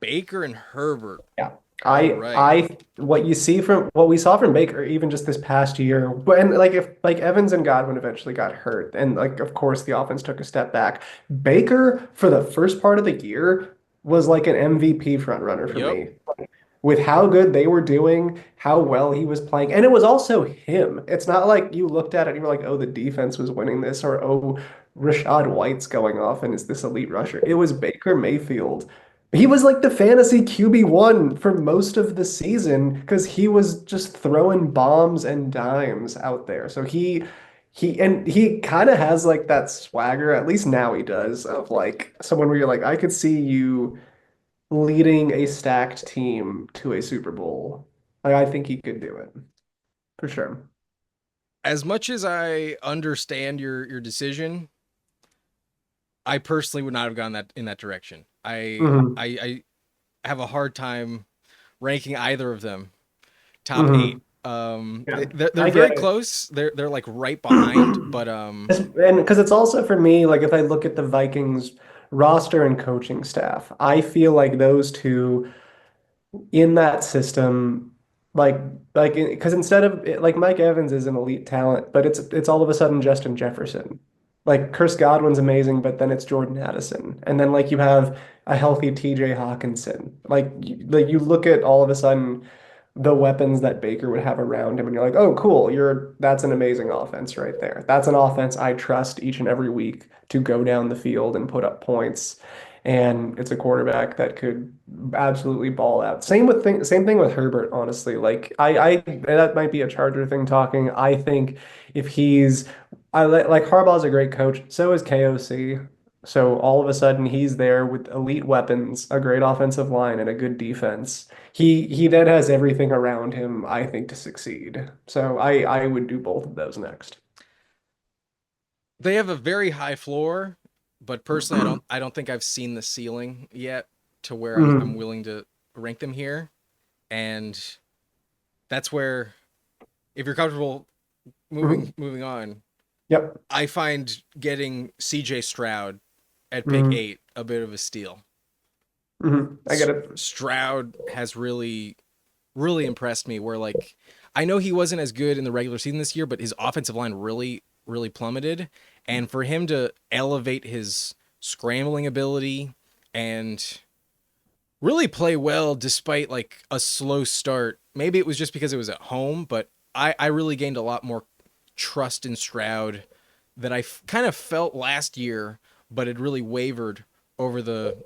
Baker and Herbert. Yeah. All I right. I what you see from what we saw from Baker even just this past year, and like if like Evans and Godwin eventually got hurt, and like of course the offense took a step back. Baker for the first part of the year was like an MVP front runner for Yep. me with how good they were doing, how well he was playing. And it was also him. It's not like you looked at it and you were like, oh, the defense was winning this, or oh, Rashad White's going off and is this elite rusher. It was Baker Mayfield. He was like the fantasy QB1 for most of the season because he was just throwing bombs and dimes out there. So he kind of has like that swagger, at least now he does, of like someone where you're like, I could see you leading a stacked team to a Super Bowl. Like, I think he could do it for sure. As much as I understand your decision, I personally would not have gone that in that direction. Hmm. I have a hard time ranking either of them top eight. Hmm. Yeah, They're I get very it. close. They're like right behind, but And because it's also for me, like if I look at the Vikings roster and coaching staff, I feel like those two in that system, like because instead of like Mike Evans is an elite talent, but it's all of a sudden Justin Jefferson. Like Chris Godwin's amazing, but then it's Jordan Addison, and then like you have a healthy TJ Hawkinson. Like you look at all of a sudden the weapons that Baker would have around him, and you're like, oh, cool, that's an amazing offense right there. That's an offense I trust each and every week to go down the field and put up points. And it's a quarterback that could absolutely ball out. Same thing with Herbert, honestly. I that might be a Charger thing talking. I think if he's like Harbaugh's a great coach, so is KOC. So all of a sudden he's there with elite weapons, a great offensive line, and a good defense. He then has everything around him, I think, to succeed. So I would do both of those next. they have a very high floor. But personally, I don't think I've seen the ceiling yet to where I'm Mhm. willing to rank them here. And that's where, if you're comfortable Mhm. moving on, Yep. I find getting CJ Stroud at pick Mhm. 8 a bit of a steal. Mhm. I get it. Stroud has really impressed me. Where like I know he wasn't as good in the regular season this year, but his offensive line really plummeted, and for him to elevate his scrambling ability and really play well despite like a slow start. Maybe it was just because it was at home, but I really gained a lot more trust in Stroud that I kind of felt last year, but it really wavered over the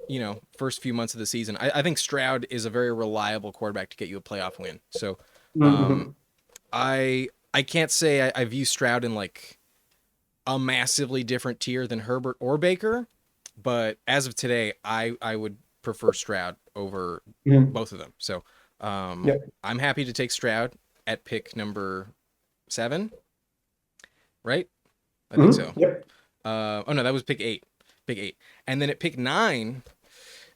first few months of the season. I think Stroud is a very reliable quarterback to get you a playoff win. So um, Mhm. I can't say I view Stroud in like a massively different tier than Herbert or Baker, but as of today, I would prefer Stroud over Mhm. both of them. So Yep. I'm happy to take Stroud at pick number 7, right? I think Mhm. so. Yep. Oh no, that was pick 8. Pick 8. And then at pick 9,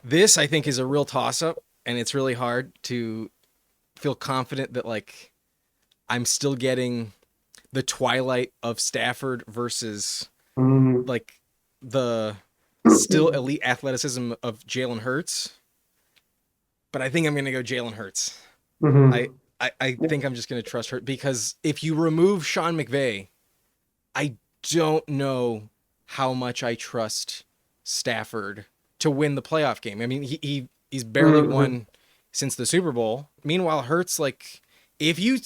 this I think is a real toss up, and it's really hard to feel confident that like I'm still getting the twilight of Stafford versus Mhm. like the still elite athleticism of Jalen Hurts. But I think I'm gonna go Jalen Hurts. I Mhm. I think I'm just gonna trust her because if you remove Sean McVay, I don't know how much I trust Stafford to win the playoff game. I mean, he's barely Hmm. won since the Super Bowl. Meanwhile, Hurts, like, if you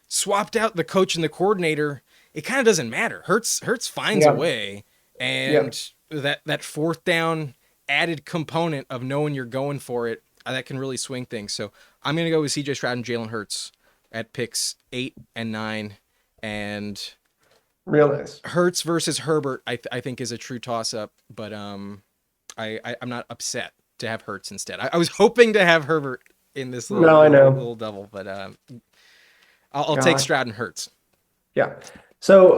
swapped out the coach and the coordinator, it kind of doesn't matter. Hurts finds a Yeah. way, Yeah. and that fourth down added component of knowing you're going for it, that can really swing things. So I'm gonna go with C.J. Stroud and Jalen Hurts at picks 8 and 9, and Real nice. Hurts versus Herbert, I think is a true toss up, but I'm not upset to have Hurts instead. I was hoping to have Herbert in this No, I know. little double, but I'll take God. Stroud and Hurts. Yeah. So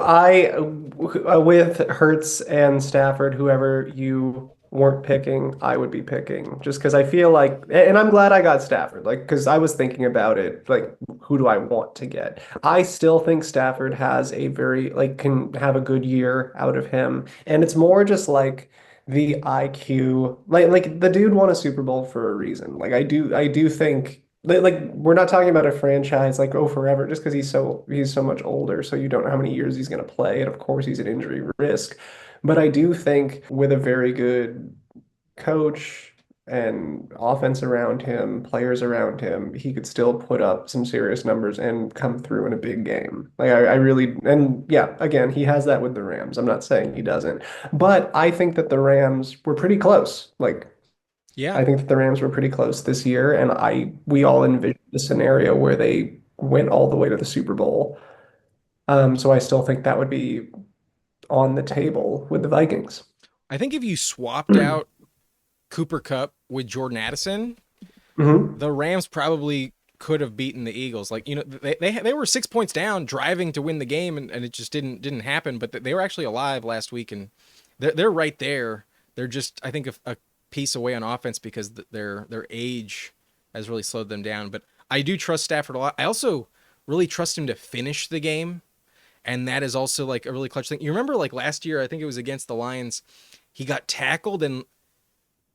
with Hertz and Stafford, whoever you weren't picking, I would be picking just because I feel like, and I'm glad I got Stafford, like, because I was thinking about it, like, who do I want to get? I still think Stafford has a very, like, can have a good year out of him. And it's more just like the IQ, like the dude won a Super Bowl for a reason. I do think. Like we're not talking about a franchise like oh forever just because he's so much older, so you don't know how many years he's going to play, and of course he's an injury risk. But I do think with a very good coach and offense around him, players around him, he could still put up some serious numbers and come through in a big game. Like I really, and yeah, again, he has that with the Rams. I'm not saying he doesn't, but I think that the Rams were pretty close. Like Yeah, I think that the Rams were pretty close this year, and we all envisioned the scenario where they went all the way to the Super Bowl. So I still think that would be on the table with the Vikings. I think if you swapped out Cooper Cup with Jordan Addison, Hmm. the Rams probably could have beaten the Eagles. Like, they were 6 points down, driving to win the game, and it just didn't happen. But they were actually alive last week, and they're right there. They're just, I think, a piece away on offense because their age has really slowed them down. But I do trust Stafford a lot. I also really trust him to finish the game, and that is also like a really clutch thing. You remember like last year, I think it was against the Lions, he got tackled, and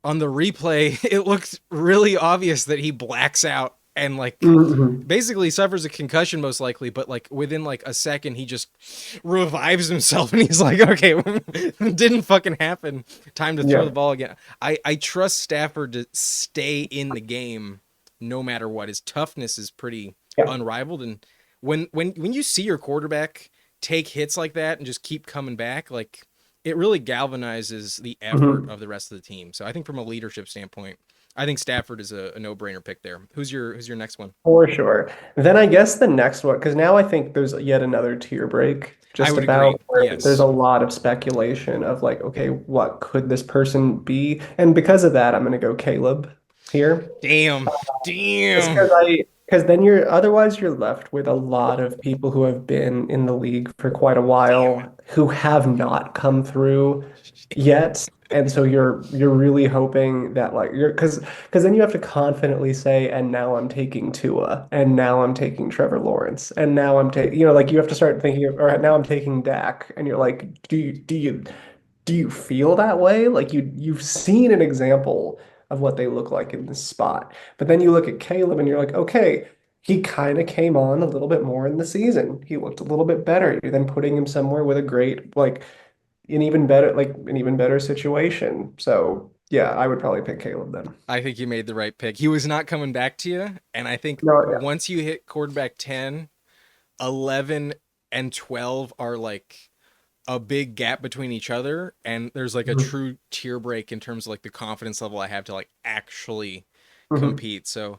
on the replay, it looks really obvious that he blacks out and like Hmm. basically suffers a concussion most likely, but like within like a second he just revives himself and he's like, okay, didn't fucking happen. Time to throw the Yeah. ball again. I trust Stafford to stay in the game no matter what. His toughness is pretty Yeah. unrivaled, and when you see your quarterback take hits like that and just keep coming back, like it really galvanizes the effort Hmm. of the rest of the team. So I think from a leadership standpoint, I think Stafford is a no-brainer pick there. Who's your next one? For sure. Then I guess the next one, because now I think there's yet another tier break, I just would agree. about where there's a Yes. lot of speculation of like, okay, what could this person be? And because of that, I'm going to go Caleb here. Damn. Just Damn. because then you're left with a lot of people who have been in the league for quite a Damn it. while who have not come through yet. And so you're really hoping that like you're because then you have to confidently say, and now I'm taking Tua, and now I'm taking Trevor Lawrence, and now I'm taking, like you have to start thinking of, or now I'm taking Dak, and you're like, do you feel that way? Like you've seen an example of what they look like in this spot. But then you look at Caleb and you're like, okay, he kind of came on a little bit more in the season. He looked a little bit better. You're then putting him somewhere with a great, like an even better situation. So yeah, I would probably pick Caleb then. I think you made the right pick. He was not coming back to you, and I think No, yeah. once you hit quarterback 10, 11 and 12 are like a big gap between each other, and there's like a Mhm. true tier break in terms of like the confidence level I have to like actually Mhm. compete. So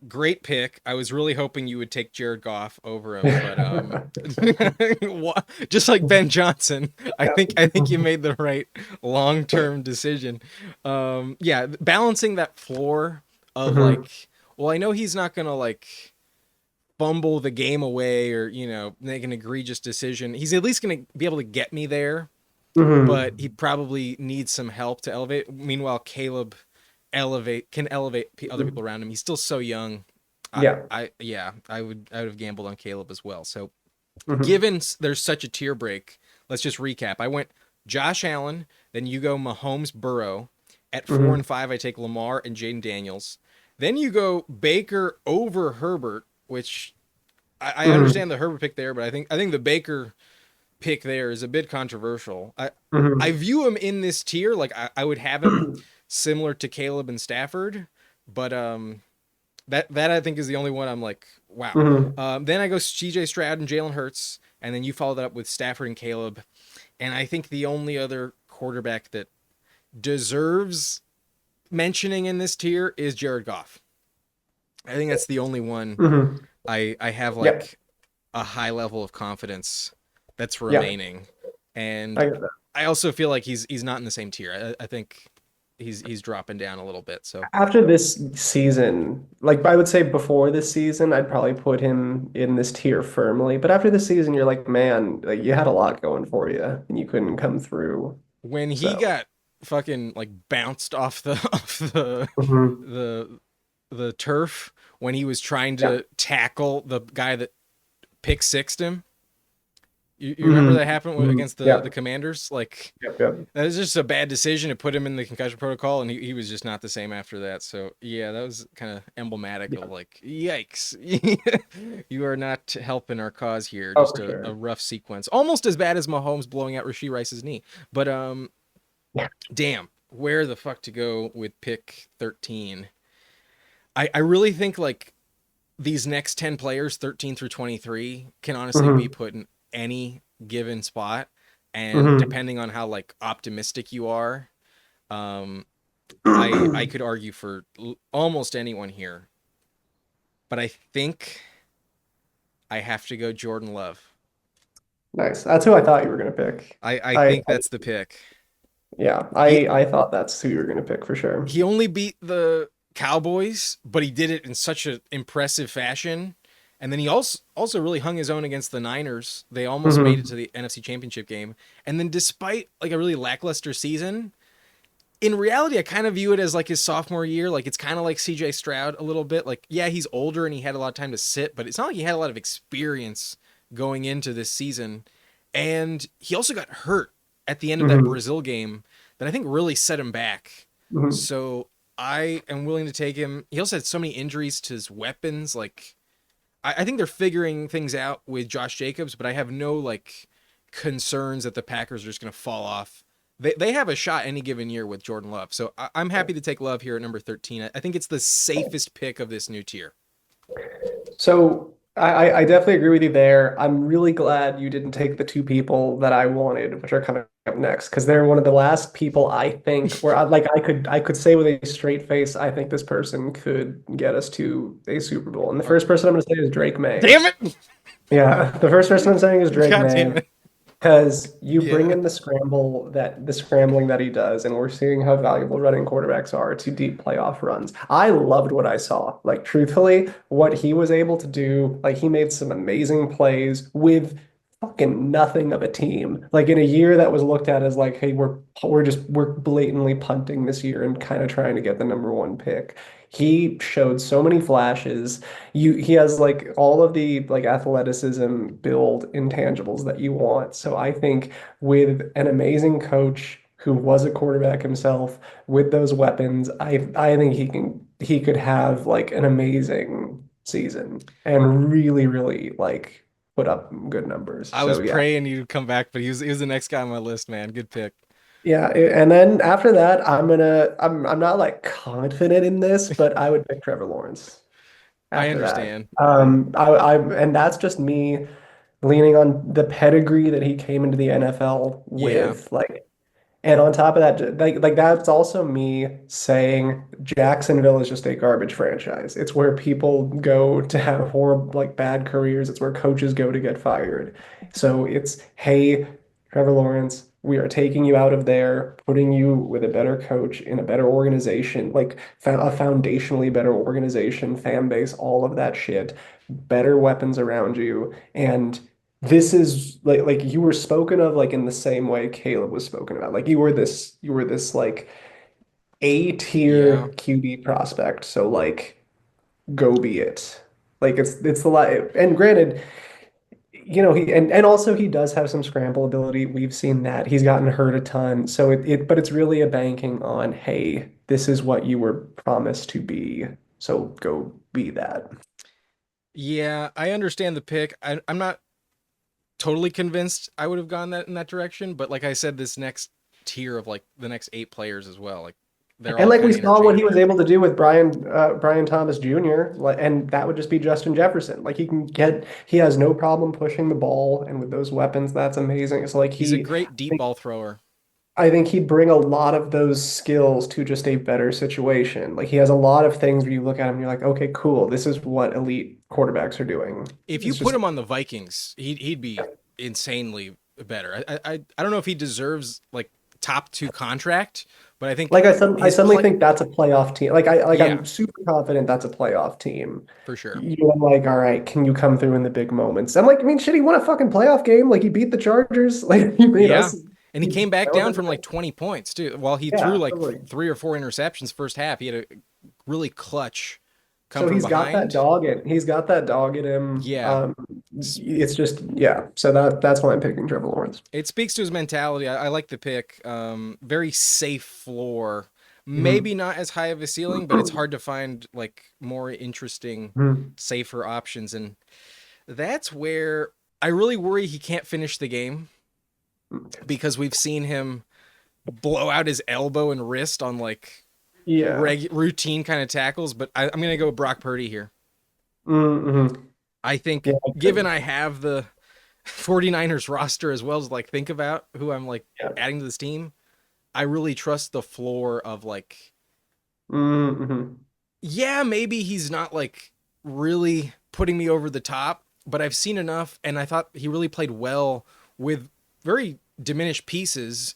great pick. I was really hoping you would take Jared Goff over him, but just like Ben Johnson, Yeah. I think you made the right long-term decision. Yeah, balancing that floor of Mhm. like, well, I know he's not gonna like fumble the game away or make an egregious decision. He's at least going to be able to get me there, but he Mhm. probably needs some help to elevate. Meanwhile, Caleb can elevate other people around him. He's still so young. Yeah. I would have gambled on Caleb as well. So Mhm. given there's such a tier break, let's just recap. I went Josh Allen, then you go Mahomes, Burrow. At 4 and Mhm. 5, I take Lamar and Jaden Daniels. Then you go Baker over Herbert which I Hmm. understand the Herbert pick there, but I think the Baker pick there is a bit controversial. I Hmm. view him in this tier. Like I would have him similar to Caleb and Stafford, but that I think is the only one I'm like, wow. Hmm. Then I go CJ Stroud and Jalen Hurts, and then you follow that up with Stafford and Caleb. And I think the only other quarterback that deserves mentioning in this tier is Jared Goff. I think that's the only one Hmm. I have Yep. like a high level of confidence that's Yep. remaining. And I get that. I also feel like he's not in the same tier. I think he's dropping down a little bit. So After this season, like I would say before this season, I'd probably put him in this tier firmly. But after this season, you're like, man, like you had a lot going for you and you couldn't come through. when he So, got fucking like bounced off the off mhm. the the turf when he was trying Yeah. to tackle the guy that pick sixed him. You remember Hmm. that happened Hmm. against the Yep. Commanders? Like Yep. Yep. that was just a bad decision to put him in the concussion protocol, and he was just not the same after that. So yeah, that was kind of emblematic of Yeah. like, yikes, you are not helping our cause here. Oh, Just for a sure. rough sequence, almost as bad as Mahomes blowing out Rasheed Rice's knee. But Yeah. damn, where the fuck to go with pick 13? I really think like these next 10 players, 13 through 23, can honestly be Hmm. put in any given spot. And Hmm. depending on how like optimistic you are, um, I could argue for almost anyone here. But I think I have to go Jordan Love. Nice. That's who I thought you were gonna pick. I I, think that's the pick. yeah, He I thought that's who you were gonna pick for sure. he only beat the Cowboys, but he did it in such an impressive fashion. And then he also really hung his own against the Niners. They almost made it Hmm. to the NFC Championship game. And then despite like a really lackluster season, in reality I kind of view it as like his sophomore year. Like it's kind of like CJ Stroud a little bit. Like yeah, he's older and he had a lot of time to sit, but it's not like he had a lot of experience going into this season. And he also got hurt at the end of that Hmm. Brazil game that I think really set him back. Hmm. So I am willing to take him. He also had so many injuries to his weapons. Like I think they're figuring things out with Josh Jacobs, but I have no like concerns that the Packers are just going to fall off. They have a shot any given year with Jordan Love. So I'm happy to take Love here at number 13. I think it's the safest pick of this new tier. So I definitely agree with you there. I'm really glad you didn't take the two people that I wanted, which are coming up next, because they're one of the last people I think where I could say with a straight face, I think this person could get us to a Super Bowl. And the Uh, first person I'm going to say is Drake May. damn it! Yeah, the first person I'm saying is Drake God damn May. it! Because you bring Yeah, in the scrambling that he does, and we're seeing how valuable running quarterbacks are to deep playoff runs. I loved what I saw. Like truthfully, what he was able to do, like he made some amazing plays with fucking nothing of a team. Like in a year that was looked at as like, hey, we're blatantly punting this year and kind of trying to get the number one pick. He showed so many flashes. He has like all of the like athleticism, build, intangibles that you want. So I think with an amazing coach who was a quarterback himself with those weapons, I think he could have like an amazing season and really like put up good numbers. I was So yeah. praying you'd come back, but he was the next guy on my list, man. Good pick. Yeah, and then after that, I'm not like confident in this, but I would pick Trevor Lawrence I after that. understand. And that's just me leaning on the pedigree that he came into the NFL Yeah, with. Like, and on top of that, like that's also me saying Jacksonville is just a garbage franchise. It's where people go to have horrible, like bad careers. It's where coaches go to get fired. So it's, hey, Trevor Lawrence, we are taking you out of there, putting you with a better coach in a better organization, like a foundationally better organization, fan base, all of that shit, better weapons around you, and this is like you were spoken of like in the same way Caleb was spoken about. Like you were this like A yeah. tier QB prospect. So like go be it. Like it's the life. And granted, you know, and also he does have some scramble ability. We've seen that. He's gotten hurt a ton. So but it's really a banking on, hey, this is what you were promised to be. So go be that. Yeah, I understand the pick. I'm not totally convinced I would have gone that in that direction, but like I said, this next tier of like the next 8 players as well, like they're And all like we kind of saw what he was interchangeable. able to do with Brian Thomas Jr. And that would just be Justin Jefferson. Like he has no problem pushing the ball, and with those weapons, that's amazing. So like He's a great deep ball thrower. I think he'd bring a lot of those skills to just a better situation. Like he has a lot of things where you look at him, you're like, okay, cool. This is what elite quarterbacks are doing. If you It's put just him on the Vikings, he'd be insanely better. I don't know if he deserves like top 2 contract, but I think like I his suddenly play. think that's a playoff team. Yeah, I'm super confident that's a playoff team. for sure. I'm like, all right, can you come through in the big moments? I'm like, I mean, shit, he won a fucking playoff game. Like he beat the Chargers. Like he made Yeah. us. And he came back That was down from like a, 20 points too. While he threw yeah, like totally. 3 or 4 interceptions first half, he had a really clutch come So from he's got that behind. dog in. He's got that dog in him. Yeah. It's just yeah. So that's why I'm picking Trevor Lawrence. It speaks to his mentality. I like the pick. Very safe floor. Maybe Mhm. not as high of a ceiling, but it's hard to find like more interesting, Mhm. safer options. And that's where I really worry he can't finish the game because we've seen him blow out his elbow and wrist on like Yeah. routine kind of tackles. But I'm going to go Brock Purdy here. Mm-hmm. I Yeah. think given I have the 49ers roster as well as like think about who I'm like Yeah. adding to this team, I really trust the floor of like, Mm-hmm. yeah, maybe he's not like really putting me over the top, but I've seen enough and I thought he really played well with very diminished pieces.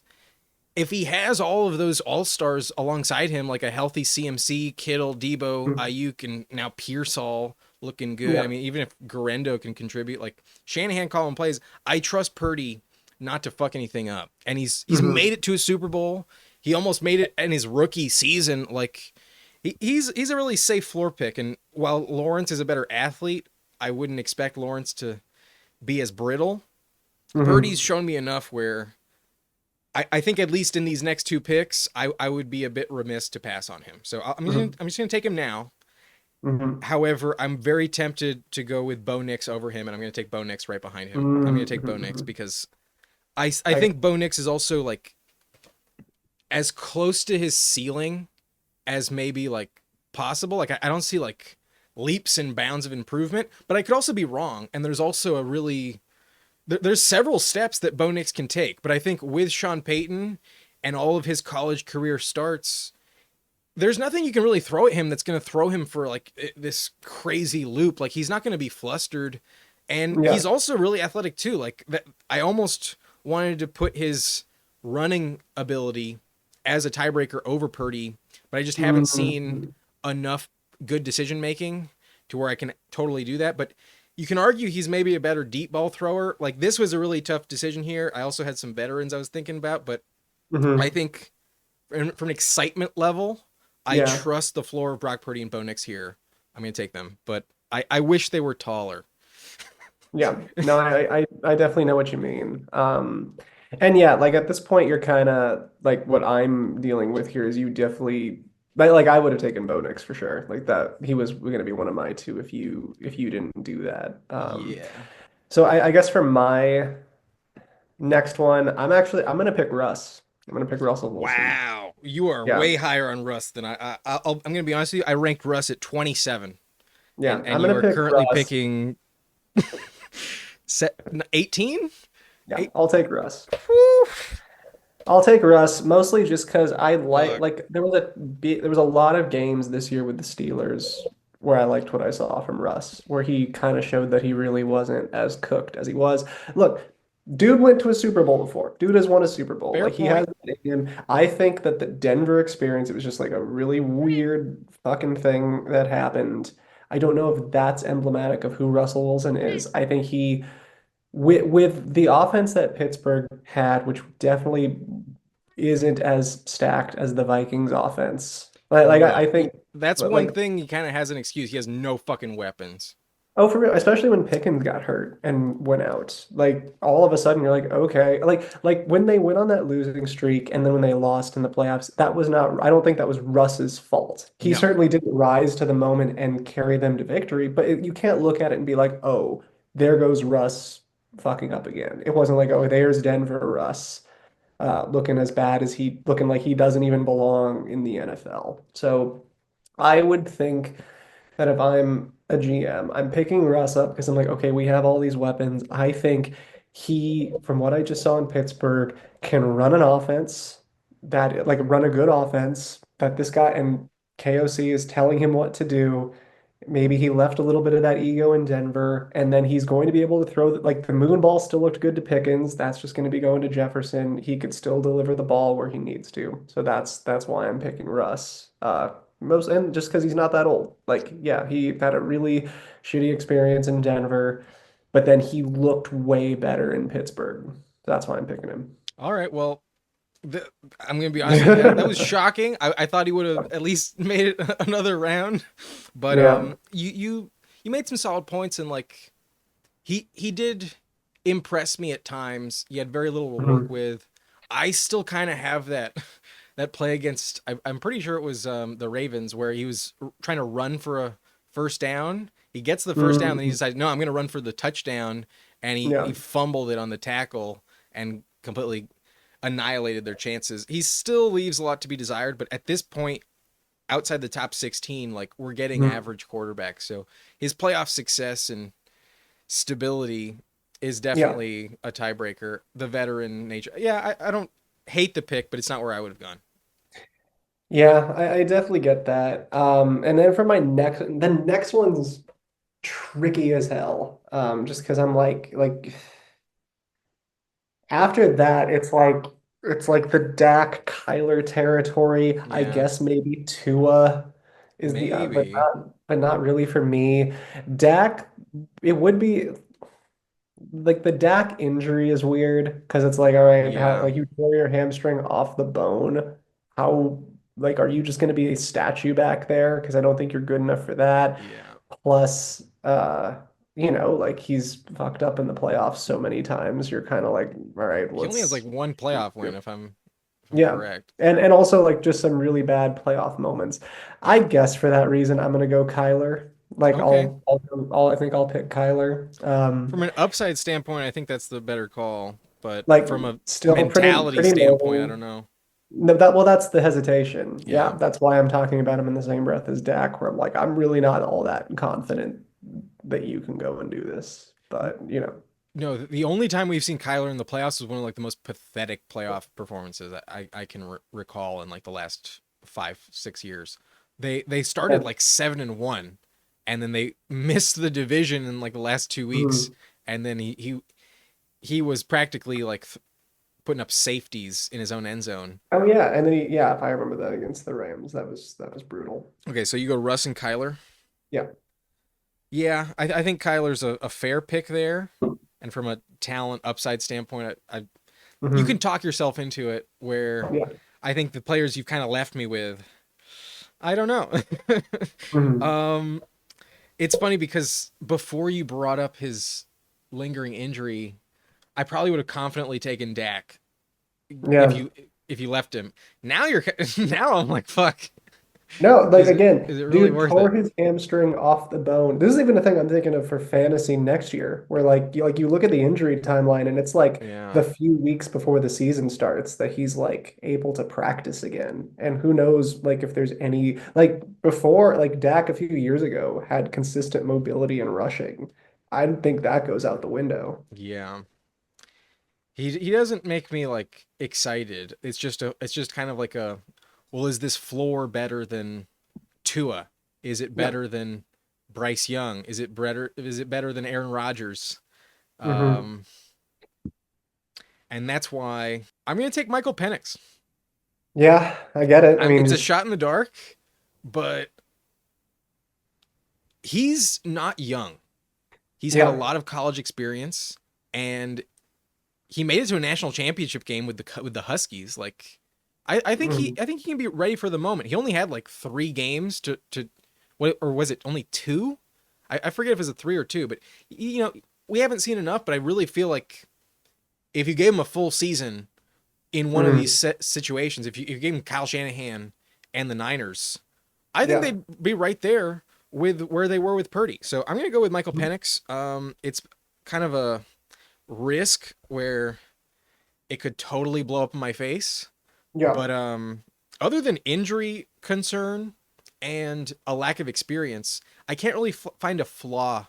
If he has all of those all-stars alongside him, like a healthy CMC, Kittle, Debo, Ayuk, and now Pearsall looking good. I Yeah. mean, even if Garendo can contribute, like Shanahan calling plays, I trust Purdy not to fuck anything up. And he's Mm-hmm. made it to a Super Bowl. He almost made it in his rookie season. Like he's a really safe floor pick. And while Lawrence is a better athlete, I wouldn't expect Lawrence to be as brittle. Purdy's Mm-hmm. shown me enough where I think at least in these next 2 picks, I would be a bit remiss to pass on him. So Mm-hmm. I'm just gonna take him now. Mm-hmm. However, I'm very tempted to go with Bo Nix over him, and I'm gonna take Bo Nix right behind him. I'm gonna take Bo Nix Mm-hmm. because I I think Bo Nix is also like as close to his ceiling as maybe like possible. Like I don't see like leaps and bounds of improvement, but I could also be wrong. And there's also a really there's several steps that Bo Nix can take, but I think with Sean Payton and all of his college career starts, there's nothing you can really throw at him that's going to throw him for like this crazy loop. Like he's not going to be flustered, and yeah. he's also really athletic too. Like that, I almost wanted to put his running ability as a tiebreaker over Purdy, but I just haven't seen Mm-hmm. enough good decision making to where I can totally do that. But you can argue he's maybe a better deep ball thrower. Like this was a really tough decision here. I also had some veterans I was thinking about, but I Mm-hmm. think from an excitement level, I Yeah. trust the floor of Brock Purdy and Bo Nix here. I'm going to take them, but I wish they were taller. Yeah. No, I definitely know what you mean. And yeah, like at this point, you're kind of like what I'm dealing with here is you definitely like I would have taken Bo Nix for sure. Like that he was going to be one of my two if you didn't do that. Yeah. So I guess for my next one, I'm gonna pick Russ. I'm gonna pick Russell Wilson. Wow. You are Yeah, way higher on Russ than I'm going to be honest with you. I ranked Russ at 27, yeah, and I'm you gonna are pick currently Russ. picking set 18. Yeah, Eight. I'll take Russ. Whew. I'll take Russ mostly just because I Fuck. like there was a lot of games this year with the Steelers where I liked what I saw from Russ, where he kind of showed that he really wasn't as cooked as he was. Look, dude went to a Super Bowl before. Dude has won a Super Bowl. Fair Like he has point. it in him. I think that the Denver experience, it was just like a really weird fucking thing that happened. I don't know if that's emblematic of who Russell Wilson is. I think he with the offense that Pittsburgh had, which definitely isn't as stacked as the Vikings offense. I No. think That's one like thing he kind of has an excuse. He has no fucking weapons. Oh, for real, especially when Pickens got hurt and went out. Like all of a sudden you're like, okay. Like when they went on that losing streak and then when they lost in the playoffs, that was not I don't think that was Russ's fault. He No. certainly didn't rise to the moment and carry them to victory, but you can't look at it and be like, "Oh, there goes Russ fucking up again." It wasn't like, "Oh, there's Denver Russ looking as bad as he looking like he doesn't even belong in the NFL." So, I would think that if I'm a GM, I'm picking Russ up because I'm like, okay, we have all these weapons. I think he, from what I just saw in Pittsburgh, can run an offense that, like, run a good offense that this guy and KOC is telling him what to do. Maybe he left a little bit of that ego in Denver, and then he's going to be able to throw like the moon ball still looked good to Pickens. That's just going to be going to Jefferson. He could still deliver the ball where he needs to. So that's why I'm picking Russ. Most and just because he's not that old. Like, yeah, he had a really shitty experience in Denver, but then he looked way better in Pittsburgh. That's why I'm picking him. All right. Well, the, I'm gonna be honest with you. That was shocking. I thought he would have at least made it another round, but Yeah. you made some solid points, and like he did impress me at times. He had very little to work Mhm. with. I still kind of have that that play against. I'm pretty sure it was the Ravens where he was trying to run for a first down. He gets the first down, then he Mhm. decides, no, I'm going to run for the touchdown, and he Yeah. fumbled it on the tackle and completely annihilated their chances. He still leaves a lot to be desired, but at this point, outside the top 16, like we're getting Mhm. average quarterbacks. So his playoff success and stability is Yeah. definitely a tiebreaker. The veteran nature. Yeah, I don't hate the pick, but it's not where I would have gone. Yeah, I definitely get that. And then for my the next one's tricky as hell. Just because I'm like after that, it's like the Dak Kyler territory. I Yeah, guess maybe Tua is the maybe. but not really for me. Dak, it would be like the Dak injury is weird because it's like, all right, how Yeah, like you tore your hamstring off the bone. How like are you just going to be a statue back there? Because I don't think you're good enough for that. yeah. Plus, like he's fucked up in the playoffs so many times. You're kind of like, all right, He only has like let's one playoff win, if I'm yeah. correct. And also like just some really bad playoff moments. I Yeah. guess for that reason, I'm gonna go Kyler. Like Okay. I think I'll pick Kyler. From an upside standpoint, I think that's the better call. But Like from a still mentality pretty standpoint, I low. don't know. No, that's the hesitation. Yeah, Yeah. that's why I'm talking about him in the same breath as Dak, where I'm like, I'm really not all that confident that you can go and do this. But No, the only time we've seen Kyler in the playoffs was one of like the most pathetic playoff performances I can recall in like the last 5 6 years. They started yeah. like 7-1, and then they missed the division in like the last 2 weeks, Mhm. and then he was practically like putting up safeties in his own end zone. Oh yeah, and then yeah, if I remember that against the Rams, that was brutal. Okay, so you go Russ and Kyler. Yeah. Yeah, I think Kyler's a fair pick there, and from a talent upside standpoint, you can Hmm. talk yourself into it. Where Yeah. I think the players you've kind of left me with, I don't know. Hmm. um, it's funny because before you brought up his lingering injury, I probably would have confidently taken Dak if Yeah. you left him. Now you're now I'm like, fuck. No, like again, Is it really dude worth tore it? his hamstring off the bone. This is even a thing I'm thinking of for fantasy next year, where like you look at the injury timeline and it's like Yeah, the few weeks before the season starts that he's like able to practice again. And who knows like if there's any like before like Dak a few years ago had consistent mobility and rushing. I think that goes out the window. yeah. He doesn't make me like excited. It's just kind of like a, well, is this floor better than Tua? Is it Yeah. better than Bryce Young? Is it better than Aaron Rodgers? Hmm. Um, and that's why I'm gonna take Michael Penix. Yeah, I get it. I mean, It's a just shot in the dark, but he's not young. He's had a yeah. lot of college experience, and he made it to a national championship game with the Huskies. Like, Mhm. I think he can be ready for the moment. He only had like 3 games to what, or was it only 2? I forget if it's a 3 or 2, but we haven't seen enough. But I really feel like if you gave him a full season in one of these Mm, situations, if you gave him Kyle Shanahan and the Niners, I think yeah. they'd be right there with where they were with Purdy. So I'm gonna go with Michael Penix. It's kind of a risk where it could totally blow up in my face, Yeah. but other than injury concern and a lack of experience, I can't really find a flaw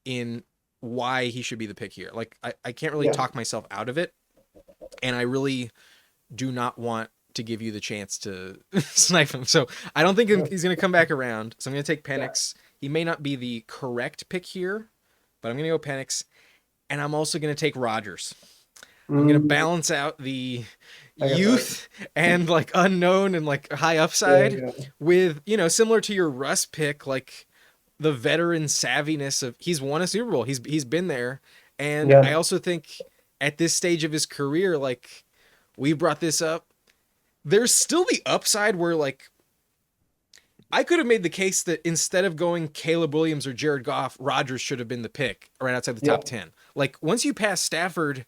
in why he should be the pick here. Like I can't really Yeah. talk myself out of it, and I really do not want to give you the chance to snipe him. So I don't think Yeah. he's going to come back around. So I'm going to take Yeah. Penix. He may not be the correct pick here, but I'm going to go Penix. And I'm also going to take Rodgers. I'm going to Mm, balance out the I get that. youth and like unknown and like high Yeah. upside Yeah. with, similar to your Russ pick, like the veteran savviness of he's won a Super Bowl. He's been there. And I Yeah. also think at this stage of his career, like we brought this up, there's still the upside where like I could have made the case that instead of going Caleb Williams or Jared Goff, Rodgers should have been the pick right outside the Yeah. top 10. Like once you pass Stafford,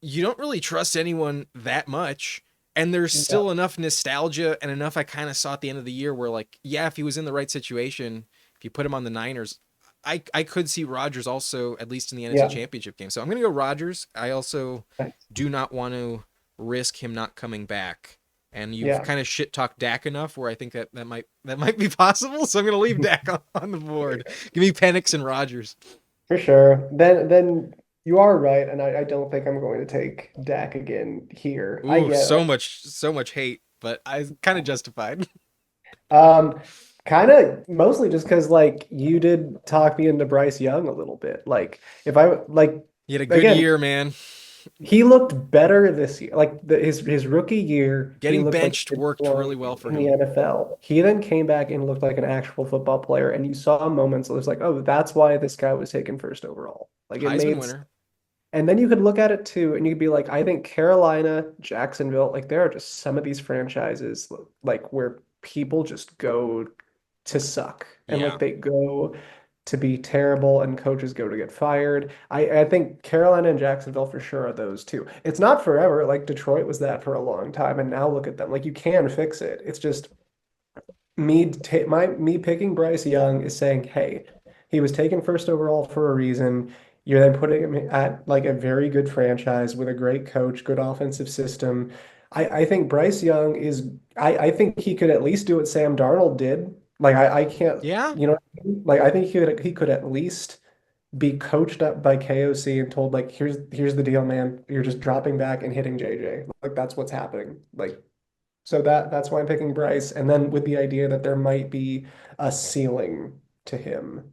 you don't really trust anyone that much. And there's Yeah. still enough nostalgia and enough I kind of saw at the end of the year where like, yeah, if he was in the right situation, if you put him on the Niners, I could see Rodgers also at least in the NFC Yeah. Championship game. So I'm gonna go Rodgers. I also Nice. do not want to risk him not coming back. And you've Yeah. kind of shit talked Dak enough where I think that might be possible. So I'm gonna leave Dak on the board. Give me Penix and Rodgers. For sure. Then you are right, and I don't think I'm going to take Dak again here. I Ooh, get so much hate, but I kind of justified. um kind of mostly just because like you did talk me into Bryce Young a little bit. Like if I like He had a good again, year, man. he looked better this year. Like his rookie year, he Getting looked like benched he did worked belong really well for in the him. NFL. He then came back and looked like an actual football player, and you saw moments. It was like, oh, that's why this guy was taken first overall. Like it Heisman made. winner. And then you could look at it too, and you'd be like, I think Carolina, Jacksonville, like there are just some of these franchises like where people just go to suck and Yeah. like they go to be terrible and coaches go to get fired. I think Carolina and Jacksonville for sure are those two. It's not forever. Like Detroit was that for a long time, and now look at them. Like you can fix it. It's just me picking Bryce Young is saying, hey, he was taken first overall for a reason. You're then putting him at like a very good franchise with a great coach, good offensive system. I think Bryce Young is I think he could at least do what Sam Darnold did. Like I can't, Yeah. you know what I mean? Like I think he could at least be coached up by KOC and told like here's the deal, man. You're just dropping back and hitting JJ. Like that's what's happening. Like so that's why I'm picking Bryce. And then with the idea that there might be a ceiling to him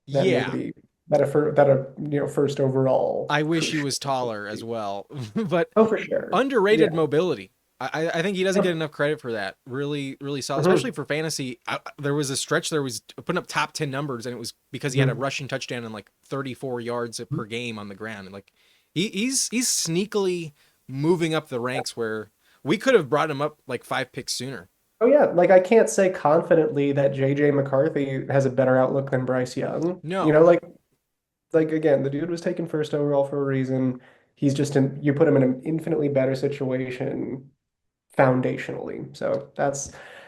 that Yeah. maybe that a first overall I wish for he sure. was taller as well. But Oh, for sure. Yeah. underrated mobility. I think he doesn't get Yep. enough credit for that. Really, really solid, especially Mhm. for fantasy. There was a stretch there was putting up top 10 numbers, and it was because he had a Mhm. rushing touchdown and like 34 yards per game on the ground. And like he's sneakily moving up the ranks where we could have brought him up like 5 picks sooner. Oh yeah, like I can't say confidently that JJ McCarthy has a better outlook than Bryce Young. No, Like again, the dude was taken first overall for a reason. He's just in you put him in an infinitely better situation foundationally. So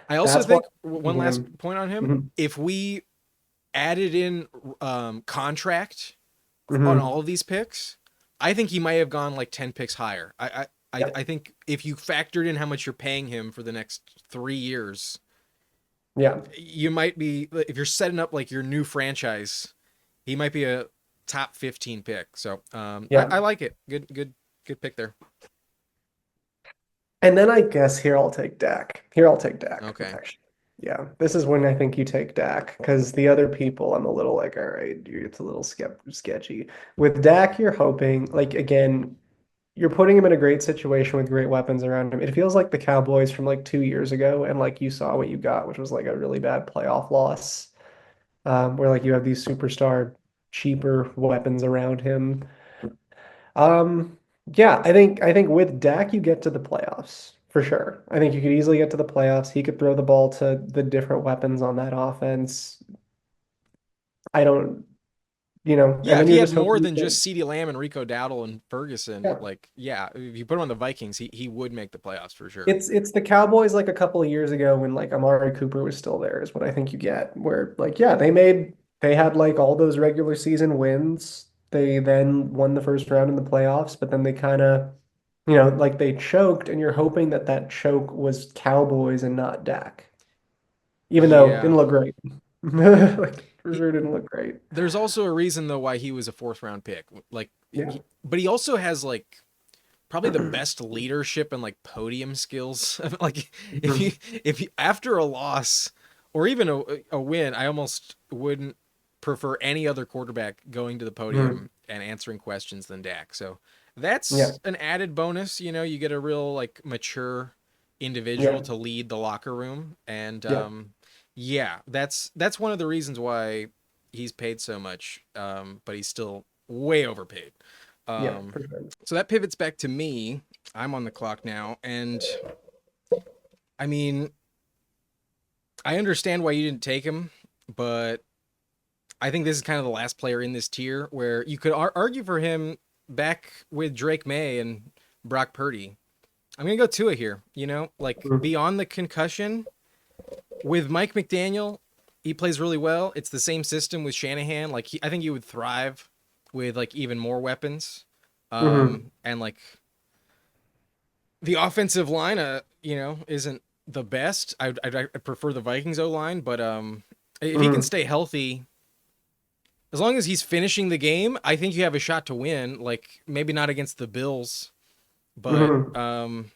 I also that's why think one last him. point on him. Mhm. If we added in contract on Mhm. all of these picks, I think he might have gone like 10 picks higher. I Yep. think if you factored in how much you're paying him for the next 3 years, Yeah. you might be if you're setting up like your new franchise, he might be a top 15 pick. So I Yeah. like it. Good pick there. And then I guess here I'll take Dak. Here I'll take Dak, Okay. actually. Yeah. This is when I think you take Dak because the other people I'm a little like, all right, dude, it's a little sketchy. With Dak, you're hoping, like, again, you're putting him in a great situation with great weapons around him. It feels like the Cowboys from like 2 years ago, and like you saw what you got, which was like a really bad playoff loss, where like you have these superstar, cheaper weapons around him. Um, yeah, I think with Dak you get to the playoffs for sure. I think you could easily get to the playoffs. He could throw the ball to the different weapons on that offense. I don't, you know, and Yeah, if then he you're had just more hoping than that, just CeeDee Lamb and Rico Dowdle and Ferguson, yeah. like yeah, if you put him on the Vikings, he would make the playoffs for sure. It's the Cowboys like a couple of years ago when like Amari Cooper was still there is what I think you get. Where like yeah, they had like all those regular season wins. They then won the first round in the playoffs, but then they kind of, you know, like they choked, and you're hoping that that choke was Cowboys and not Dak. Even though it Yeah. didn't look great. Like for He, sure didn't look great. there's also a reason though why he was a fourth round pick. Like Yeah. but he also has like probably the best leadership and like podium skills. Like Mhm. if you after a loss or even a win, I almost wouldn't prefer any other quarterback going to the Mhm. podium and answering questions than Dak. So Yeah. that's an added bonus. You know, you get a real like mature individual Yeah. to lead the locker room, and Yeah. yeah, that's one of the reasons why he's paid so much. But he's still way overpaid. Yeah, Um, for sure. so that pivots back to me. I'm on the clock now, and I mean, I understand why you didn't take him, but I think this is kind of the last player in this tier where you could argue for him back with Drake May and Brock Purdy. I'm gonna go Tua here. You know, like Mhm. beyond the concussion with Mike McDaniel, he plays really well. It's the same system with Shanahan. Like I think he would thrive with like even more weapons, Mhm. and like the offensive line, isn't the best. I prefer the Vikings O line, but if he can Mhm. stay healthy, as long as he's finishing the game, I think you have a shot to win. Like maybe not against the Bills, but Mhm.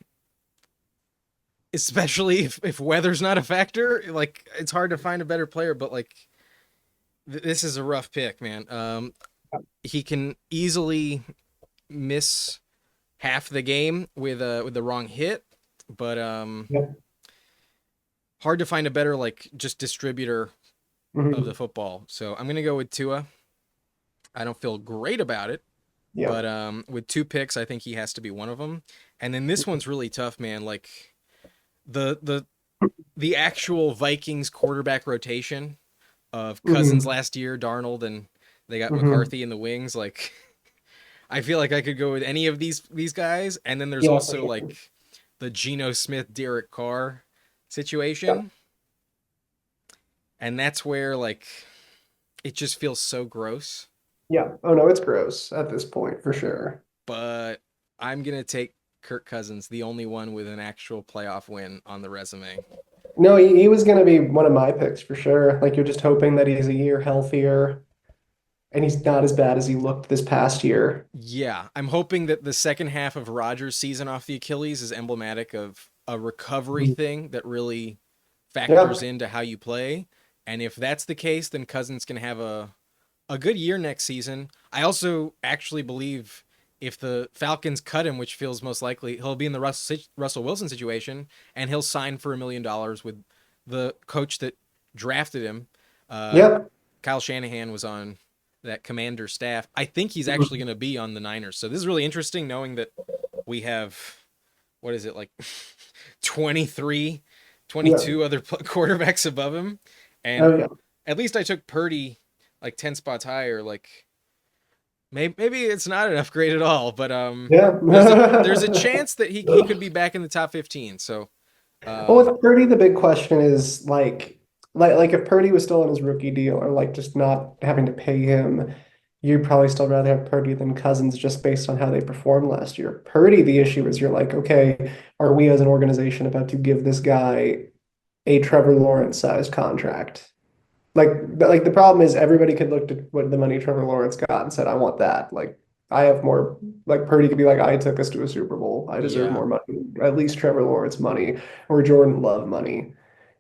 especially if weather's not a factor, like it's hard to find a better player. But like this is a rough pick, man. He can easily miss half the game with the wrong hit, but Yeah. hard to find a better like just distributor of the Mhm. football. So I'm gonna go with Tua. I don't feel great about it, Yeah. but with two picks, I think he has to be one of them. And then this one's really tough, man. Like the the the actual Vikings quarterback rotation of Cousins Mhm. last year, Darnold, and they got Mhm. McCarthy in the wings. Like I feel like I could go with any of these guys. And then there's Yeah, for also sure. like the Geno Smith, Derek Carr Yeah. situation, and that's where like it just feels so gross. Yeah. Oh no, it's gross at this point for sure. But I'm gonna take Kirk Cousins, the only one with an actual playoff win on the resume. No, he was going to be one of my picks for sure. Like you're just hoping that he's a year healthier and he's not as bad as he looked this past year. Yeah, I'm hoping that the second half of Rodgers' season off the Achilles is emblematic of a recovery Mhm. thing that really factors Yeah. into how you play. And if that's the case, then Cousins can have a good year next season. I also actually believe if the Falcons cut him, which feels most likely, he'll be in the Russell Wilson situation, and he'll sign for $1 million with the coach that drafted him. Uh, Yep. Kyle Shanahan was on that commander staff. I think he's actually Mhm. going to be on the Niners. So this is really interesting knowing that we have, what is it, like 23, Yeah. 22 other quarterbacks above him. Oh And yeah. at least I took Purdy like 10 spots higher. Like maybe it's not an upgrade at all, but Yeah. there's a chance that he could be back in the top 15. So Well, um with Purdy, the big question is like if Purdy was still on his rookie deal or like just not having to pay him, you'd probably still rather have Purdy than Cousins just based on how they performed last year. Purdy, the issue is you're like, okay, are we as an organization about to give this guy a Trevor Lawrence sized contract? Like the problem is everybody could look at what the money Trevor Lawrence got and said, I want that. Like I have more like Purdy could be like, I took us to a Super Bowl. I deserve yeah. more money. At least Trevor Lawrence money or Jordan Love money.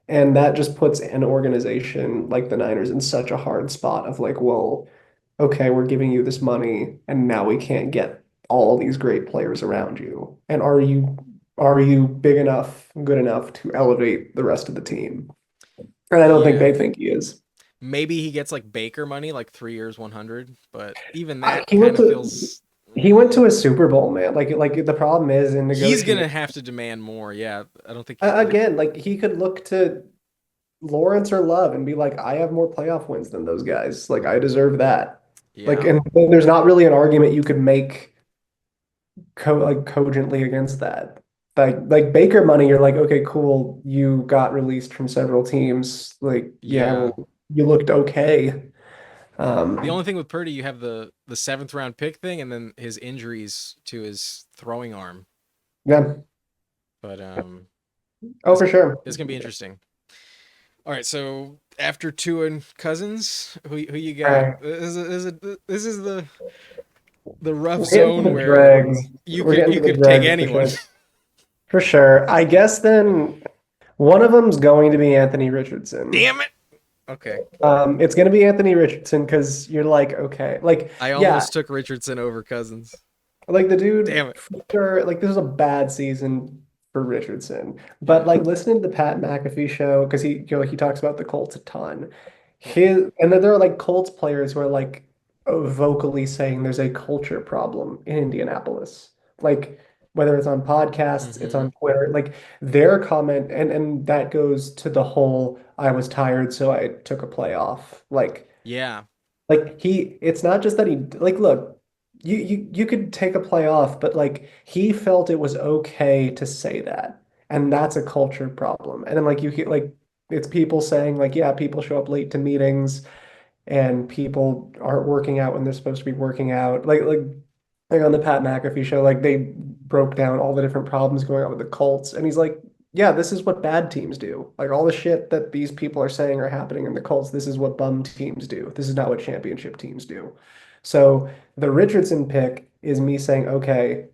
And that just puts an organization like the Niners in such a hard spot of like, well, okay, we're giving you this money and now we can't get all these great players around you. And are you big enough, good enough to elevate the rest of the team? And I don't think Yeah. they think he is. Maybe he gets like Baker money, like 3 years, 100. But even that He kind went of to feels. he went to a Super Bowl, man. Like the problem is in He's gonna negotiation. have to demand more. Yeah, I don't think he. Again, like he could look to. Lawrence or Love and be like, I have more playoff wins than those guys. Like I deserve that. Like, Yeah. and there's not really an argument you could make cogently against that. Like Baker money, you're like, okay, cool. You got released from several teams. Like, yeah, Yeah. well, you looked okay. The Um, only thing with Purdy, you have the seventh round pick thing, and then his injuries to his throwing arm. yeah. But Oh, this for sure. this can be interesting. All right, so after Tua and Cousins, who you All got? right. This is the rough We're getting to zone the where dregs. you We're could getting you to the could take dregs for anyone. sure. For sure. I guess then one of them's going to be Anthony Richardson. Damn it. Okay. It's going to be Anthony Richardson because you're like, okay, like, I yeah, almost took Richardson over Cousins. like the dude, Damn it. for sure, like this is a bad season for Richardson. But Yeah. like listening to the Pat McAfee show, because he talks about the Colts a ton. And then there are like Colts players who are like vocally saying there's a culture problem in Indianapolis. Like whether it's on podcasts, it's Mm-hmm. on Twitter, like their comment, and that goes to the whole I was tired, so I took a play off. Yeah. It's not just that he like look, you could take a play off, but like he felt it was okay to say that, and that's a culture problem. And then like you hear like it's people saying like yeah, people show up late to meetings and people aren't working out when they're supposed to be working out. Like on the Pat McAfee show, like they broke down all the different problems going on with the Colts, and he's like, "Yeah, this is what bad teams do. Like all the shit that these people are saying are happening in the Colts. This is what bum teams do. This is not what championship teams do." So the Richardson pick is me saying, "Okay,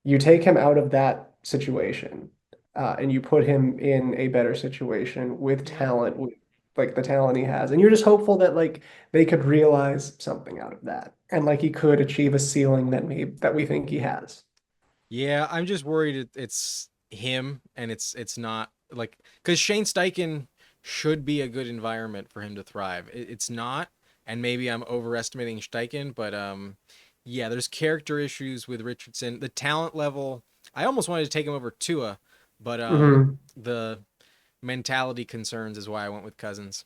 you take him out of that situation, and you put him in a better situation with Yeah. talent, with like the talent he has, and you're just hopeful that like they could realize something out of that, and like he could achieve a ceiling that we think he has. Yeah, I'm just worried it's him and it's not like because Shane Steichen should be a good environment for him to thrive. It's not, and maybe I'm overestimating Steichen, but yeah, there's character issues with Richardson. The talent level, I almost wanted to take him over Tua, but Hmm. the mentality concerns is why I went with Cousins.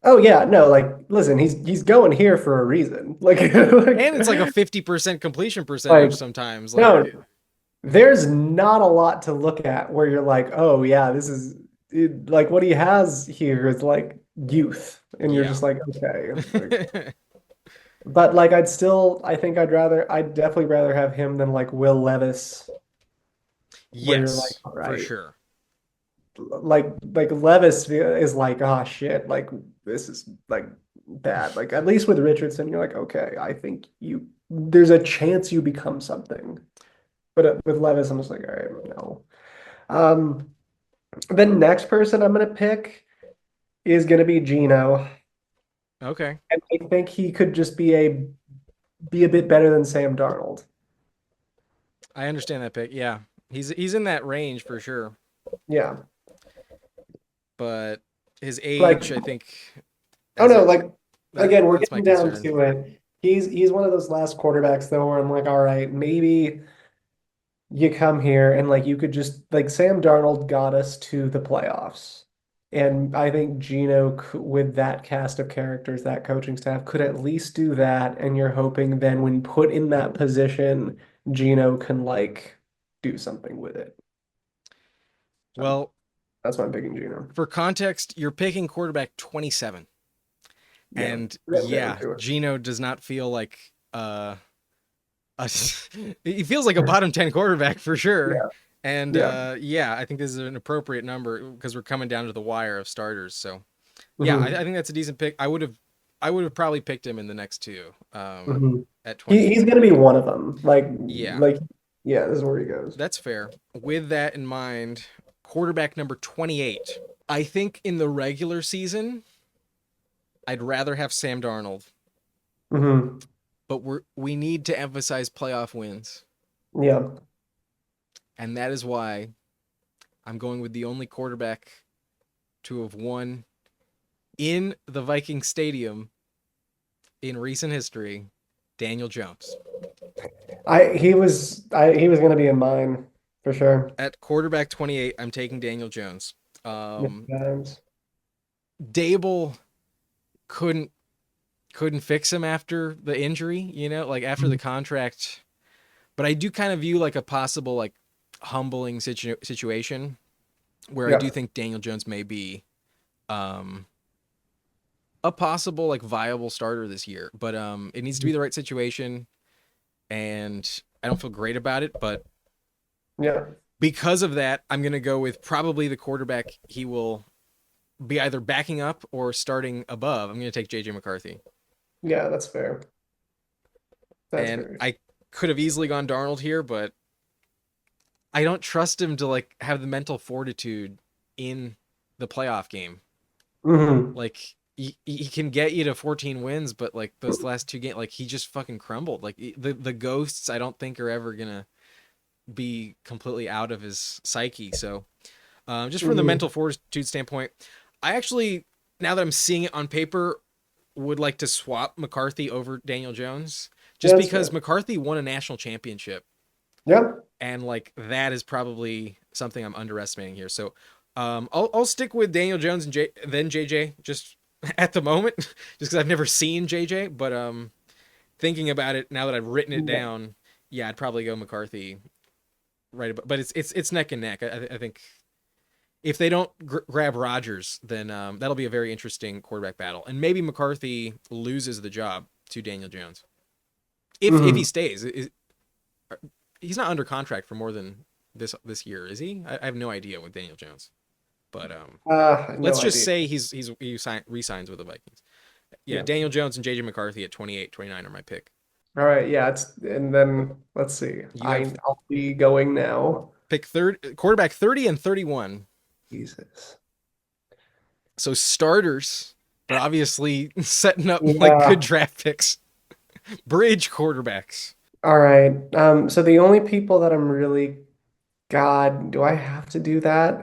Oh yeah, no, like listen, he's going here for a reason. And it's like a 50% completion Like percentage sometimes. Like, no, there's not a lot to look at where you're like, oh yeah, like what he has here is like youth, and you're yeah. just like, okay, like, but like I think I'd definitely rather have him than like Will Levis, where you're like, Yes, all for right, sure. like Levis is like, oh shit, like this is like bad. Like at least with Richardson, you're like, okay, I think there's a chance you become something. But with Levis, I'm just like, all right, no. Um, the next person I'm gonna pick is gonna be Gino, Okay. and I think he could just be a bit better than Sam Darnold. I understand that pick. Yeah. He's in that range for sure. Yeah, But his like age, I think oh as no, a like again, we're that's my getting down concern. to it. He's one of those last quarterbacks though, where I'm like, all right, maybe you come here and like you could just like Sam Darnold got us to the playoffs. And I think Gino, with that cast of characters, that coaching staff, could at least do that. And you're hoping then, when put in that position, Gino can like do something with it. So Well, that's why I'm picking Gino. for context, you're picking quarterback 27. Yeah, And right down yeah, to it. Gino does not feel like a he feels like a bottom 10 quarterback for sure. Yeah, And yeah. yeah, I think this is an appropriate number because we're coming down to the wire of starters. So yeah, I Hmm. think that's a decent pick. I would have probably picked him in the next two Hmm. at 28. He's gonna be one of them. Yeah, Yeah, this is where he goes. that's fair. With that in mind, quarterback number 28. I think in the regular season, I'd rather have Sam Darnold, Hmm. but we need to emphasize playoff wins. Yeah. And that is why I'm going with the only quarterback to have won in the Viking Stadium in recent history, Daniel Jones. He was gonna be in mine for sure. At quarterback 28, I'm taking Daniel Jones. Many Um, times. Dable couldn't couldn't fix him after the injury, like after the Mhm. contract. But I do kind of view like a possible like humbling situation where I do Yeah. think Daniel Jones may be um a possible like viable starter this year, but it needs to be the right situation, and I don't feel great about it, but Yeah. because of that, I'm going to go with probably the quarterback he will be either backing up or starting above. I'm going to take JJ McCarthy. Yeah, that's fair. That's And fair. I could have easily gone Darnold here, but I don't trust him to like have the mental fortitude in the playoff game. Hmm. Like he can get you to 14 wins, but like those last two games, like he just fucking crumbled. Like the ghosts, I don't think are ever gonna be completely out of his psyche. So just from the Hmm. mental fortitude standpoint, I actually, now that I'm seeing it on paper, would like to swap McCarthy over Daniel Jones, Yeah, just that's because fair. McCarthy won a national championship, Yeah. and like that is probably something I'm underestimating here. So I'll stick with Daniel Jones and then JJ just at the moment, just because I've never seen JJ. But thinking about it now that I've written it Yeah. down, yeah, I'd probably go McCarthy right above, but it's neck and neck. I think if they don't grab Rodgers, then that'll be a very interesting quarterback battle, and maybe McCarthy loses the job to Daniel Jones if he Hmm. stays. He's not under contract for more than this year, is he? I have no idea with Daniel Jones, but let's No just idea. say he resigns with the Vikings. Yeah, Yeah. Daniel Jones and JJ McCarthy at 28, 29 are my pick. All right. Yeah. It's and then let's see. You have I'll be going now. pick third quarterback 30 and 31. Jesus. So starters, but obviously setting up like good Yeah. draft picks. Bridge quarterbacks. All right. So the only people that I'm really, God, do I have to do that?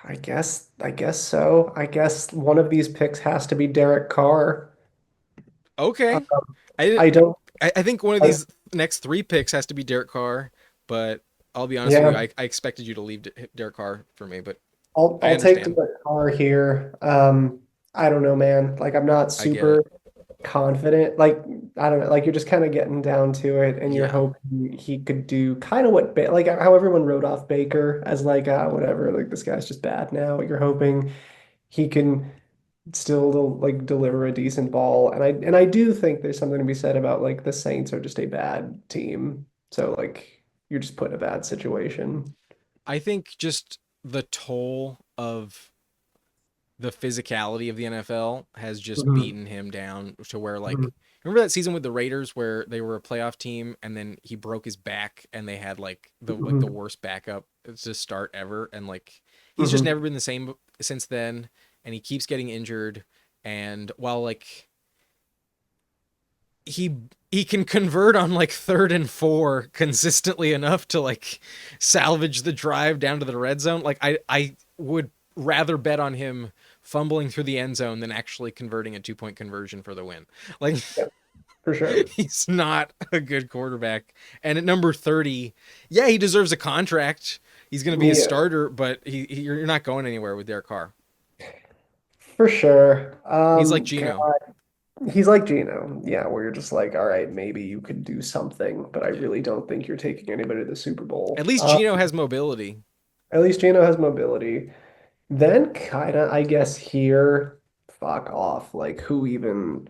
I guess so. I guess one of these picks has to be Derek Carr. Uh, Okay. I didn't I don't I think one of I, these next three picks has to be Derek Carr, but I'll be honest with you, yeah, I expected you to leave Derek Carr for me, but I I'll take understand. Derek Carr here. I don't know, man. Like I'm not I get it. super confident. Like I don't know, like you're just kind of getting down to it and you're Yeah. hoping he could do kind of what ba like how everyone wrote off Baker as like whatever, like this guy's just bad now. You're hoping he can still like deliver a decent ball. And I do think there's something to be said about like the Saints are just a bad team. So like you're just put in a bad situation. I think just the toll of the physicality of the NFL has just Mhm. beaten him down to where Mhm. like remember that season with the Raiders where they were a playoff team and then he broke his back and they had like the Mhm. worst backup to start ever, and like he's just Mhm. never been the same since then, and he keeps getting injured, and while like he he can convert on like third and four consistently enough to like salvage the drive down to the red zone. Like I would rather bet on him fumbling through the end zone than actually converting a 2 point conversion for the win. Like Yeah, for sure. he's not a good quarterback. And at number 30, yeah, he deserves a contract. He's going to be a Yeah, starter, but you're not going anywhere with Derek Carr. for sure. He's like God, Gino. he's like Gino. Yeah, where you're just like, all right, maybe you could do something, but I Yeah. really don't think you're taking anybody to the Super At Bowl. least Gino has mobility. At least Gino has mobility. Then kinda, I guess here, fuck off. Like who even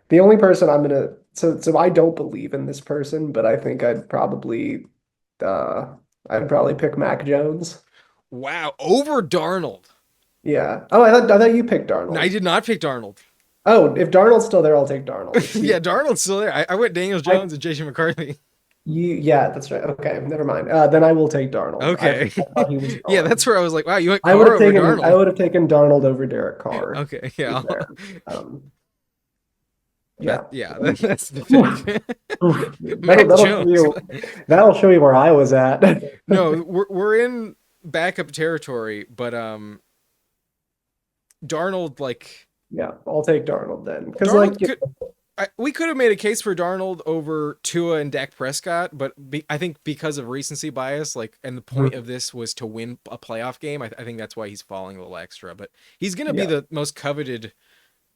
the only person I'm gonna so I don't believe in this person, but I think uh I'd probably pick Mac Jones. Wow, over Darnold. Yeah. Oh, I thought you picked No, I Darnold. did not pick Darnold. Oh, if Darnold's still there, I'll take Darnold. Excuse Yeah, Darnold's still there. I went Daniel I Jones and Jason McCarthy. yeah, that's right. Okay, never mind. Then I will take Darnold. Okay. I thought he was Yeah, that's gone. where I was like, wow, you went Carr over I Darnold. would have taken Darnold over Derek Carr, Okay, to be yeah, fair. Um, that yeah. yeah, that's the pick. Oof. Mac That'll show Jones. you that'll show you where I was at. No, we're in backup territory, but Darnold like Yeah, I'll take Darnold then. Because Darnold like could. we could have made a case for Darnold over Tua and Dak Prescott, but I think because of recency bias, like, and the point Mhm. of this was to win a playoff game, I think that's why he's falling a little extra. But he's going to be Yeah. the most coveted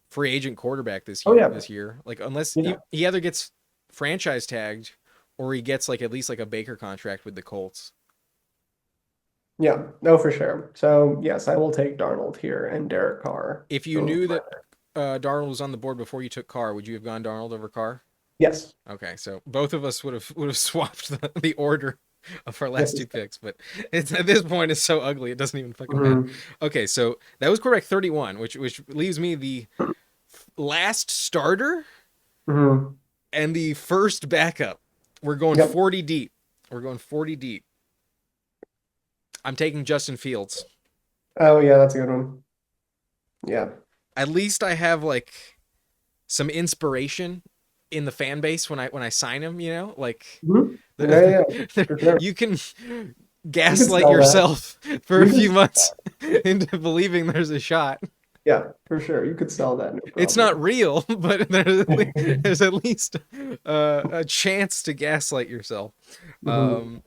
free agent quarterback this Oh year. yeah. This year, like, unless Yeah. he either gets franchise tagged or he gets like at least like a Baker contract with the Colts. Yeah. No, for sure. So yes, I will take Darnold here and Derek Carr. If you Both knew my that Darnold was on the board before you took Carr, would you have gone Darnold over Carr? Yes. Okay, so both of us would have swapped the order of our This last two is picks, but it's at this point it's so ugly it doesn't even fucking matter. mhm. Okay, so that was quarterback 31, which leaves me the last starter Mhm. and the first backup. We're going Yep. 40 deep. We're going 40 deep. I'm taking Justin Fields. Oh yeah, that's a good one. Yeah. At least I have like some inspiration in the fan base when I sign him, you know? Like Mhm. Yeah, yeah, yeah, for sure. you can You could gaslight sell that. yourself for a You could, few months into believing there's a shot. yeah, for sure. You could sell that, no It's not problem. real, but there's at least a chance to gaslight yourself. Mhm. Um,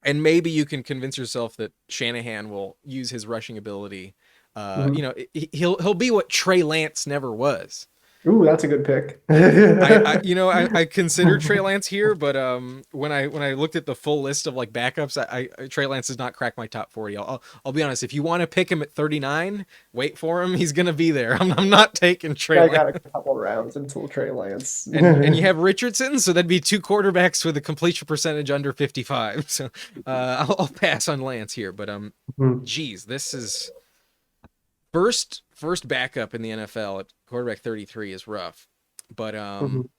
and maybe you can convince yourself that Shanahan will use his rushing ability. Mhm. You know, he'll be what Trey Lance never was. Ooh, that's a good pick. I considered Trey Lance here, but when I looked at the full list of like backups, Trey Lance does not crack my top 40. I'll be honest. If you want to pick him at 39, wait for him. He's gonna be there. I'm not taking Trey I Lance. got a couple rounds until Trey Lance. And you have Richardson, so that'd be two quarterbacks with a completion percentage under 55. So I'll pass on Lance here, but Mhm. geez, this is first backup in the NFL at quarterback 33 is rough, but Mhm.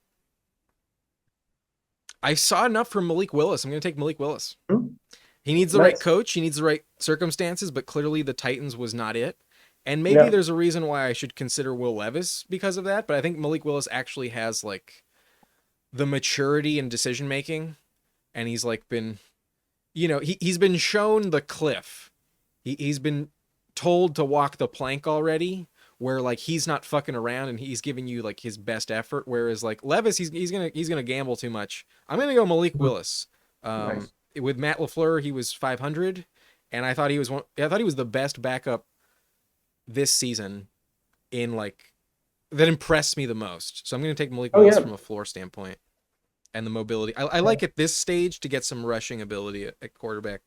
I saw enough from Malik Willis. I'm going to take Malik Willis. Mhm. He needs the right Nice. coach. He needs the right circumstances, but clearly the Titans was not it. And maybe Yeah. there's a reason why I should consider Will Levis because of that. But I think Malik Willis actually has like the maturity and decision making. And he's like been, he's been shown the cliff. He's been told to walk the plank already where like he's not fucking around and he's giving you like his best effort, whereas like Levis he's gonna gamble too much. I'm gonna go Malik Mhm. Willis. Nice. With Matt LaFleur he was 500, and I thought he was the best backup this season in like that impressed me the most. So I'm gonna take Malik Oh Willis yeah. from a floor standpoint and the mobility. I Yeah. like at this stage to get some rushing ability at quarterback.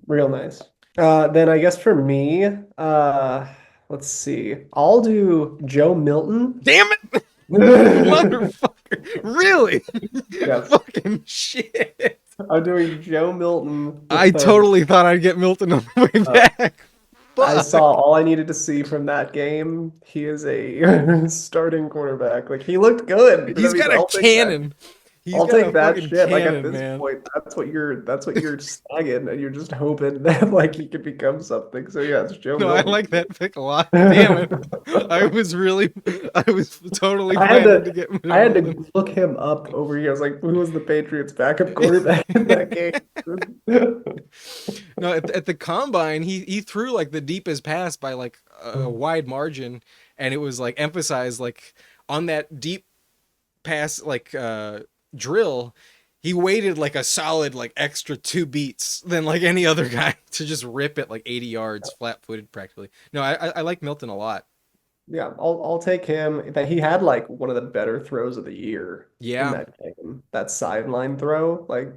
Real nice. Then I guess for me, let's see. I'll do Joe Milton. Damn it, motherfucker! Really? Yes. Fucking shit! I'm doing Joe Milton I with the totally thought I'd get Milton on the way uh, back. I Fuck. saw all I needed to see from that game. He is a starting quarterback. Like he looked good. I He's mean, got a I'll take that. cannon. He's I'll got a take that fucking shit. Like at cannon, this man. point, that's what you're snagging, and you're just hoping that like he could become something. So yeah, it's Joe No, I Milton. like that pick a lot. Damn it. I was totally I had planning to to get I had Milton. to look him up over here. I was like, who was the Patriots backup quarterback in that game? No, at the combine, he threw like the deepest pass by like a wide margin, and it was like emphasized like on that deep pass like drill. He waited like a solid like extra 2 beats than like any other guy to just rip it like 80 yards flat footed practically. No, I like Milton a lot. Yeah, I'll take him. That he had like one of the better throws of the year in Yeah, that game. That sideline throw, like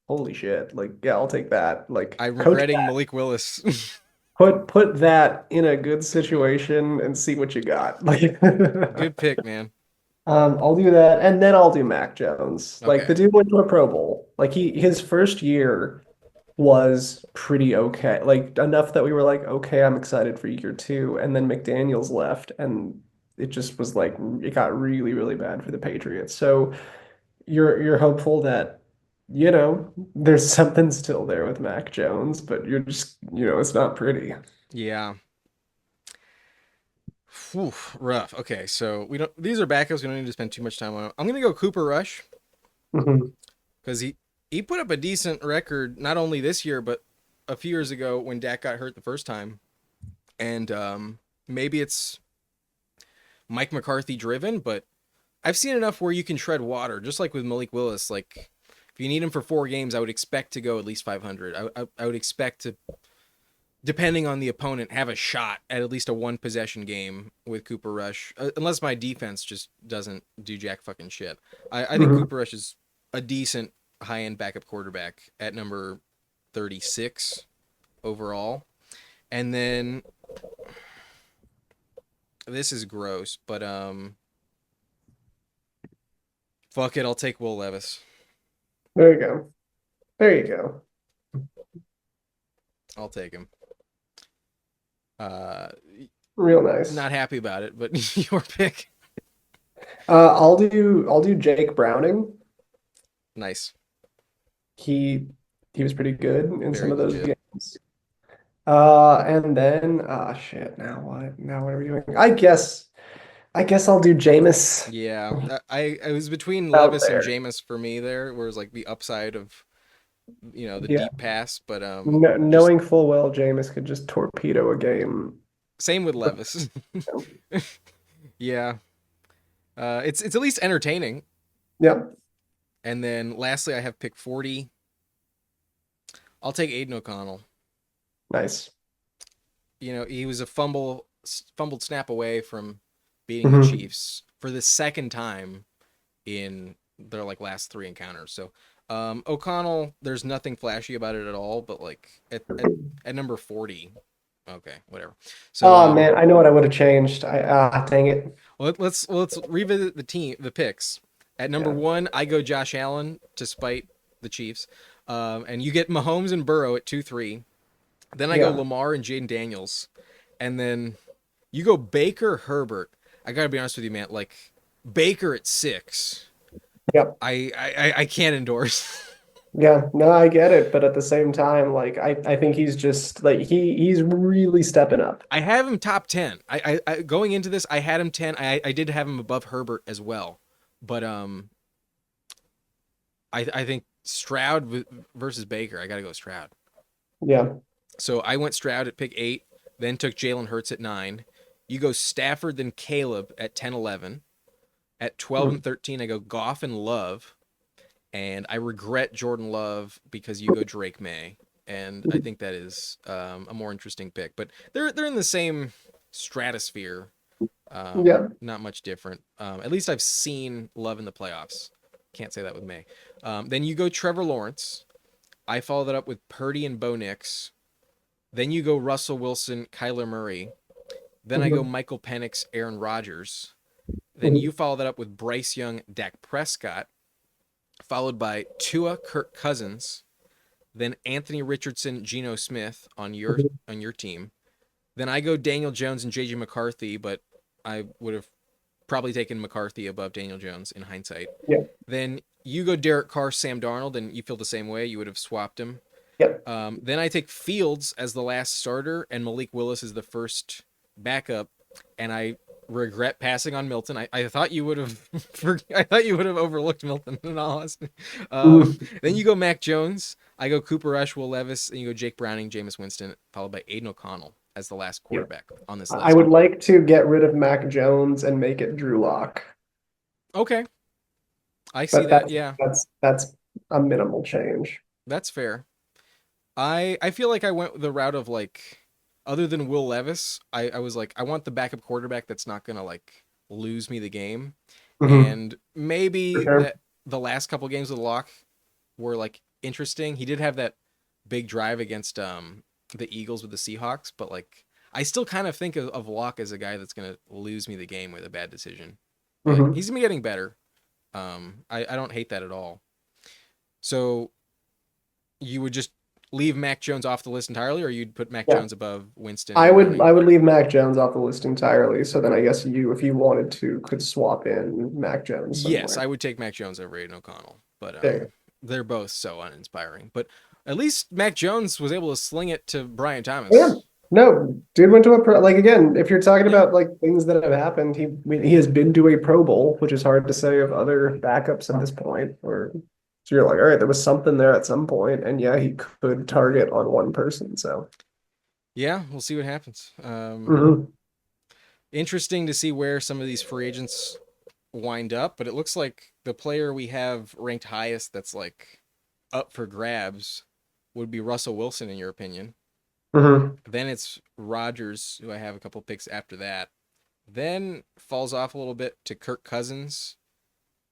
holy shit. Like yeah, I'll take that. Like I'm coach regretting that. Malik Willis. Put that in a good situation and see what you got. Like Good pick, man. I'll do that, and then I'll do Mac Jones. Like the Okay. dude went to a Pro Bowl. Like his first year was pretty okay. Like enough that we were like, okay, I'm excited for year two. And then McDaniels left, and it just was like it got really, really bad for the Patriots. So you're hopeful that, there's something still there with Mac Jones, but you're just, it's not pretty. Yeah. Whew, rough. Okay, so we don't. These are backups. We don't need to spend too much time on. I'm gonna go Cooper Rush Mhm. because he put up a decent record not only this year but a few years ago when Dak got hurt the first time, and maybe it's Mike McCarthy driven, but I've seen enough where you can tread water, just like with Malik Willis. Like, if you need him for 4 games, I would expect to go at least 500. I would expect to, depending on the opponent, have a shot at least a one possession game with Cooper Rush, unless my defense just doesn't do jack fucking shit. I think Hmm. Cooper Rush is a decent high end backup quarterback at number 36 overall. And then this is gross, but fuck it, I'll take Will Levis. There you go. There you go. I'll take him. Uh, Real nice. Not happy about it, but your pick. I'll do Jake Browning. Nice, He he was pretty good in some very of those legit. games. And then shit. Now what? Now what are we doing? I guess I'll do Jameis Yeah, I was between out Levis and there. Jameis for me there, where it's like the upside of the Yeah. deep pass, but just Knowing full well Jameis could just torpedo a game. same with Levis. Yeah, it's at least entertaining. Yep. And then lastly, I have pick 40. I'll take Aiden O'Connell. Nice. He was a fumbled snap away from beating the Hmm. Chiefs for the second time in their like last three encounters. So O'Connell, there's nothing flashy about it at all, but like at number 40, okay, whatever. So Oh man, I know what I would have changed. Dang it. let's revisit the picks. At number Yeah. 1, I go Josh Allen to spite the Chiefs, and you get Mahomes and Burrow at 2-3. Then I go Yeah. Lamar and Jaden Daniels, and then you go Baker Herbert. I gotta be honest with you, man. Like Baker at 6, Yep. I can't endorse. Yeah. No, I get it, but at the same time, like I think he's just like he's really stepping up. I have him top 10. I going into this, I had him 10. I did have him above Herbert as well, but I think Stroud versus Baker. I gotta go Stroud. Yeah. So I went Stroud at pick 8, then took Jalen Hurts at 9. You go Stafford, then Caleb at 10, 11. At 12 Mhm. and 13, I go Goff and Love. And I regret Jordan Love because you go Drake May. And I think that is a more interesting pick. But they're in the same stratosphere. Yeah. Not much different. At least I've seen Love in the playoffs. Can't say that with May. Then you go Trevor Lawrence. I follow that up with Purdy and Bo Nix. Then you go Russell Wilson, Kyler Murray. Then I go Mhm. Michael Penix, Aaron Rodgers. Then Mhm. you follow that up with Bryce Young, Dak Prescott, followed by Tua, Kirk Cousins. Then Anthony Richardson, Geno Smith Mhm. on your team. Then I go Daniel Jones and JJ McCarthy, but I would have probably taken McCarthy above Daniel Jones in hindsight. Yeah. Then you go Derek Carr, Sam Darnold, and you feel the same way. You would have swapped him. Yep. Then I take Fields as the last starter, and Malik Willis is the first backup. And I regret passing on Milton. I thought you would have, I thought you would have overlooked Milton in all honesty. Mhm. Then you go Mac Jones. I go Cooper Rush, Will Levis, and you go Jake Browning, Jameis Winston, followed by Aiden O'Connell as the last Yeah. quarterback on this I list. would like to get rid of Mac Jones and make it Drew Lock, Okay, I see but that. that's Yeah, that's that's a minimal change. that's fair. I feel like I went the route of like, other than Will Levis, I was like, I want the backup quarterback that's not gonna like lose me the game, Hmm. and For maybe sure. that the last couple games of the lock were like interesting. He did have that big drive against the Eagles with the Seahawks, but like I still kind of think of Locke as a guy that's gonna lose me the game with a bad decision. But Hmm. he's gonna be getting better. I don't hate that at all. So you would just leave Mac Jones off the list entirely, or you'd put Mac Yeah. Jones above Winston I and would Browning? I would leave Mac Jones off the list entirely. So then I guess you, if you wanted to, could swap in Mac Jones Yes, somewhere. I would take Mac Jones over Aiden O'Connell, but There. they're both so uninspiring. But at least Mac Jones was able to sling it to Brian Yeah. Thomas. No, dude went to a pro, like again, if you're talking Yeah, about like things that have happened, I mean, he has been to a Pro Bowl, which is hard to say of other backups at this point. Or so you're like, all right, there was something there at some point, and yeah, he could target on one person. So yeah, we'll see what happens. mhm. Interesting to see where some of these free agents wind up, but it looks like the player we have ranked highest that's like up for grabs would be Russell Wilson, in your opinion. Hmm. Then it's Rodgers, who I have a couple picks after that. Then falls off a little bit to Kirk Cousins.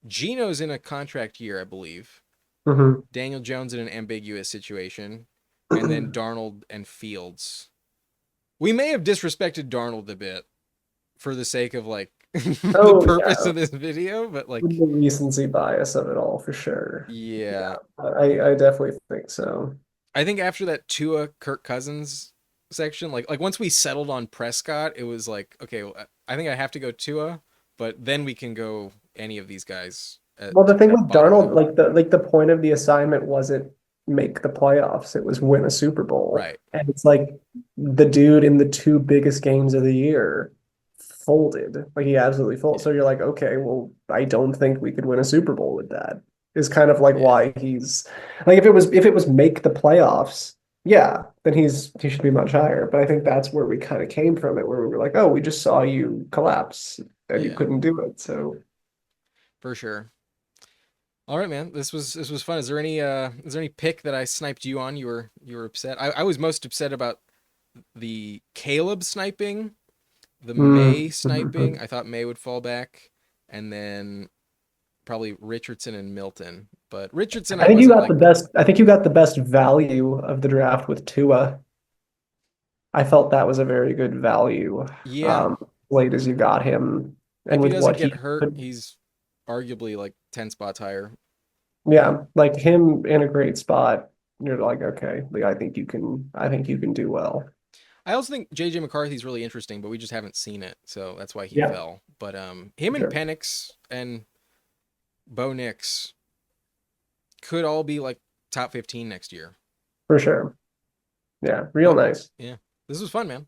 Geno's in a contract year, I believe. Hmm. Daniel Jones in an ambiguous situation. And then Darnold and Fields. We may have disrespected Darnold a bit for the sake of like the Oh purpose yeah, of this video, but like, the recency bias of it all for sure. yeah. Yeah, I definitely think so. I think after that Tua Kirk Cousins section, like once we settled on Prescott, it was like, okay, well, I think I have to go Tua, but then we can go any of these guys at Well, the thing with bottom Darnold, two. like the point of the assignment wasn't make the playoffs, it was win a Super Bowl. Right. And it's like the dude in the two biggest games of the year folded. Like he absolutely folded. Yeah. So you're like, okay, well, I don't think we could win a Super Bowl with that. Is kind of like Yeah. why he's like if it was make the playoffs, yeah, then he should be much higher. But I think that's where we kind of came from it, where we were like, oh, we just saw you collapse and you Yeah. couldn't do it. So For sure. All right, man. This was fun. Is there any pick that I sniped you on? You were upset. I was most upset about the Caleb sniping, the May sniping. mm. I thought May would fall back, and then probably Richardson and Milton. But Richardson, I I think you wasn't got the like, best. I think you got the best value of the draft with Tua. I felt that was a very good value, yeah. late as you got him, and If he with doesn't what get he hurt, could. he's arguably like 10 spots higher. Yeah, like him in a great spot. You're like, okay, like, I think you can do well. I also think JJ McCarthy's really interesting, but we just haven't seen it, so that's why he Yeah, fell. But him for and sure, Penix and Bo Nix could all be like top 15 next year. for sure. Yeah, real But nice. yeah, this was fun, man.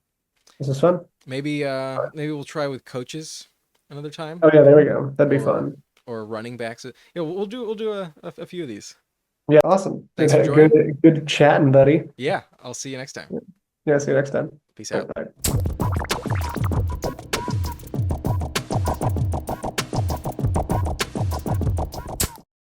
This is fun. Maybe we'll try with coaches another time, Oh yeah, there we go. That'd be or fun. running backs. Yeah, we'll do a few of these. Yeah, awesome. Thanks for Good, joining. good chatting, buddy. Yeah, I'll see you next time. Yeah, see you next time. Peace All out. right, bye.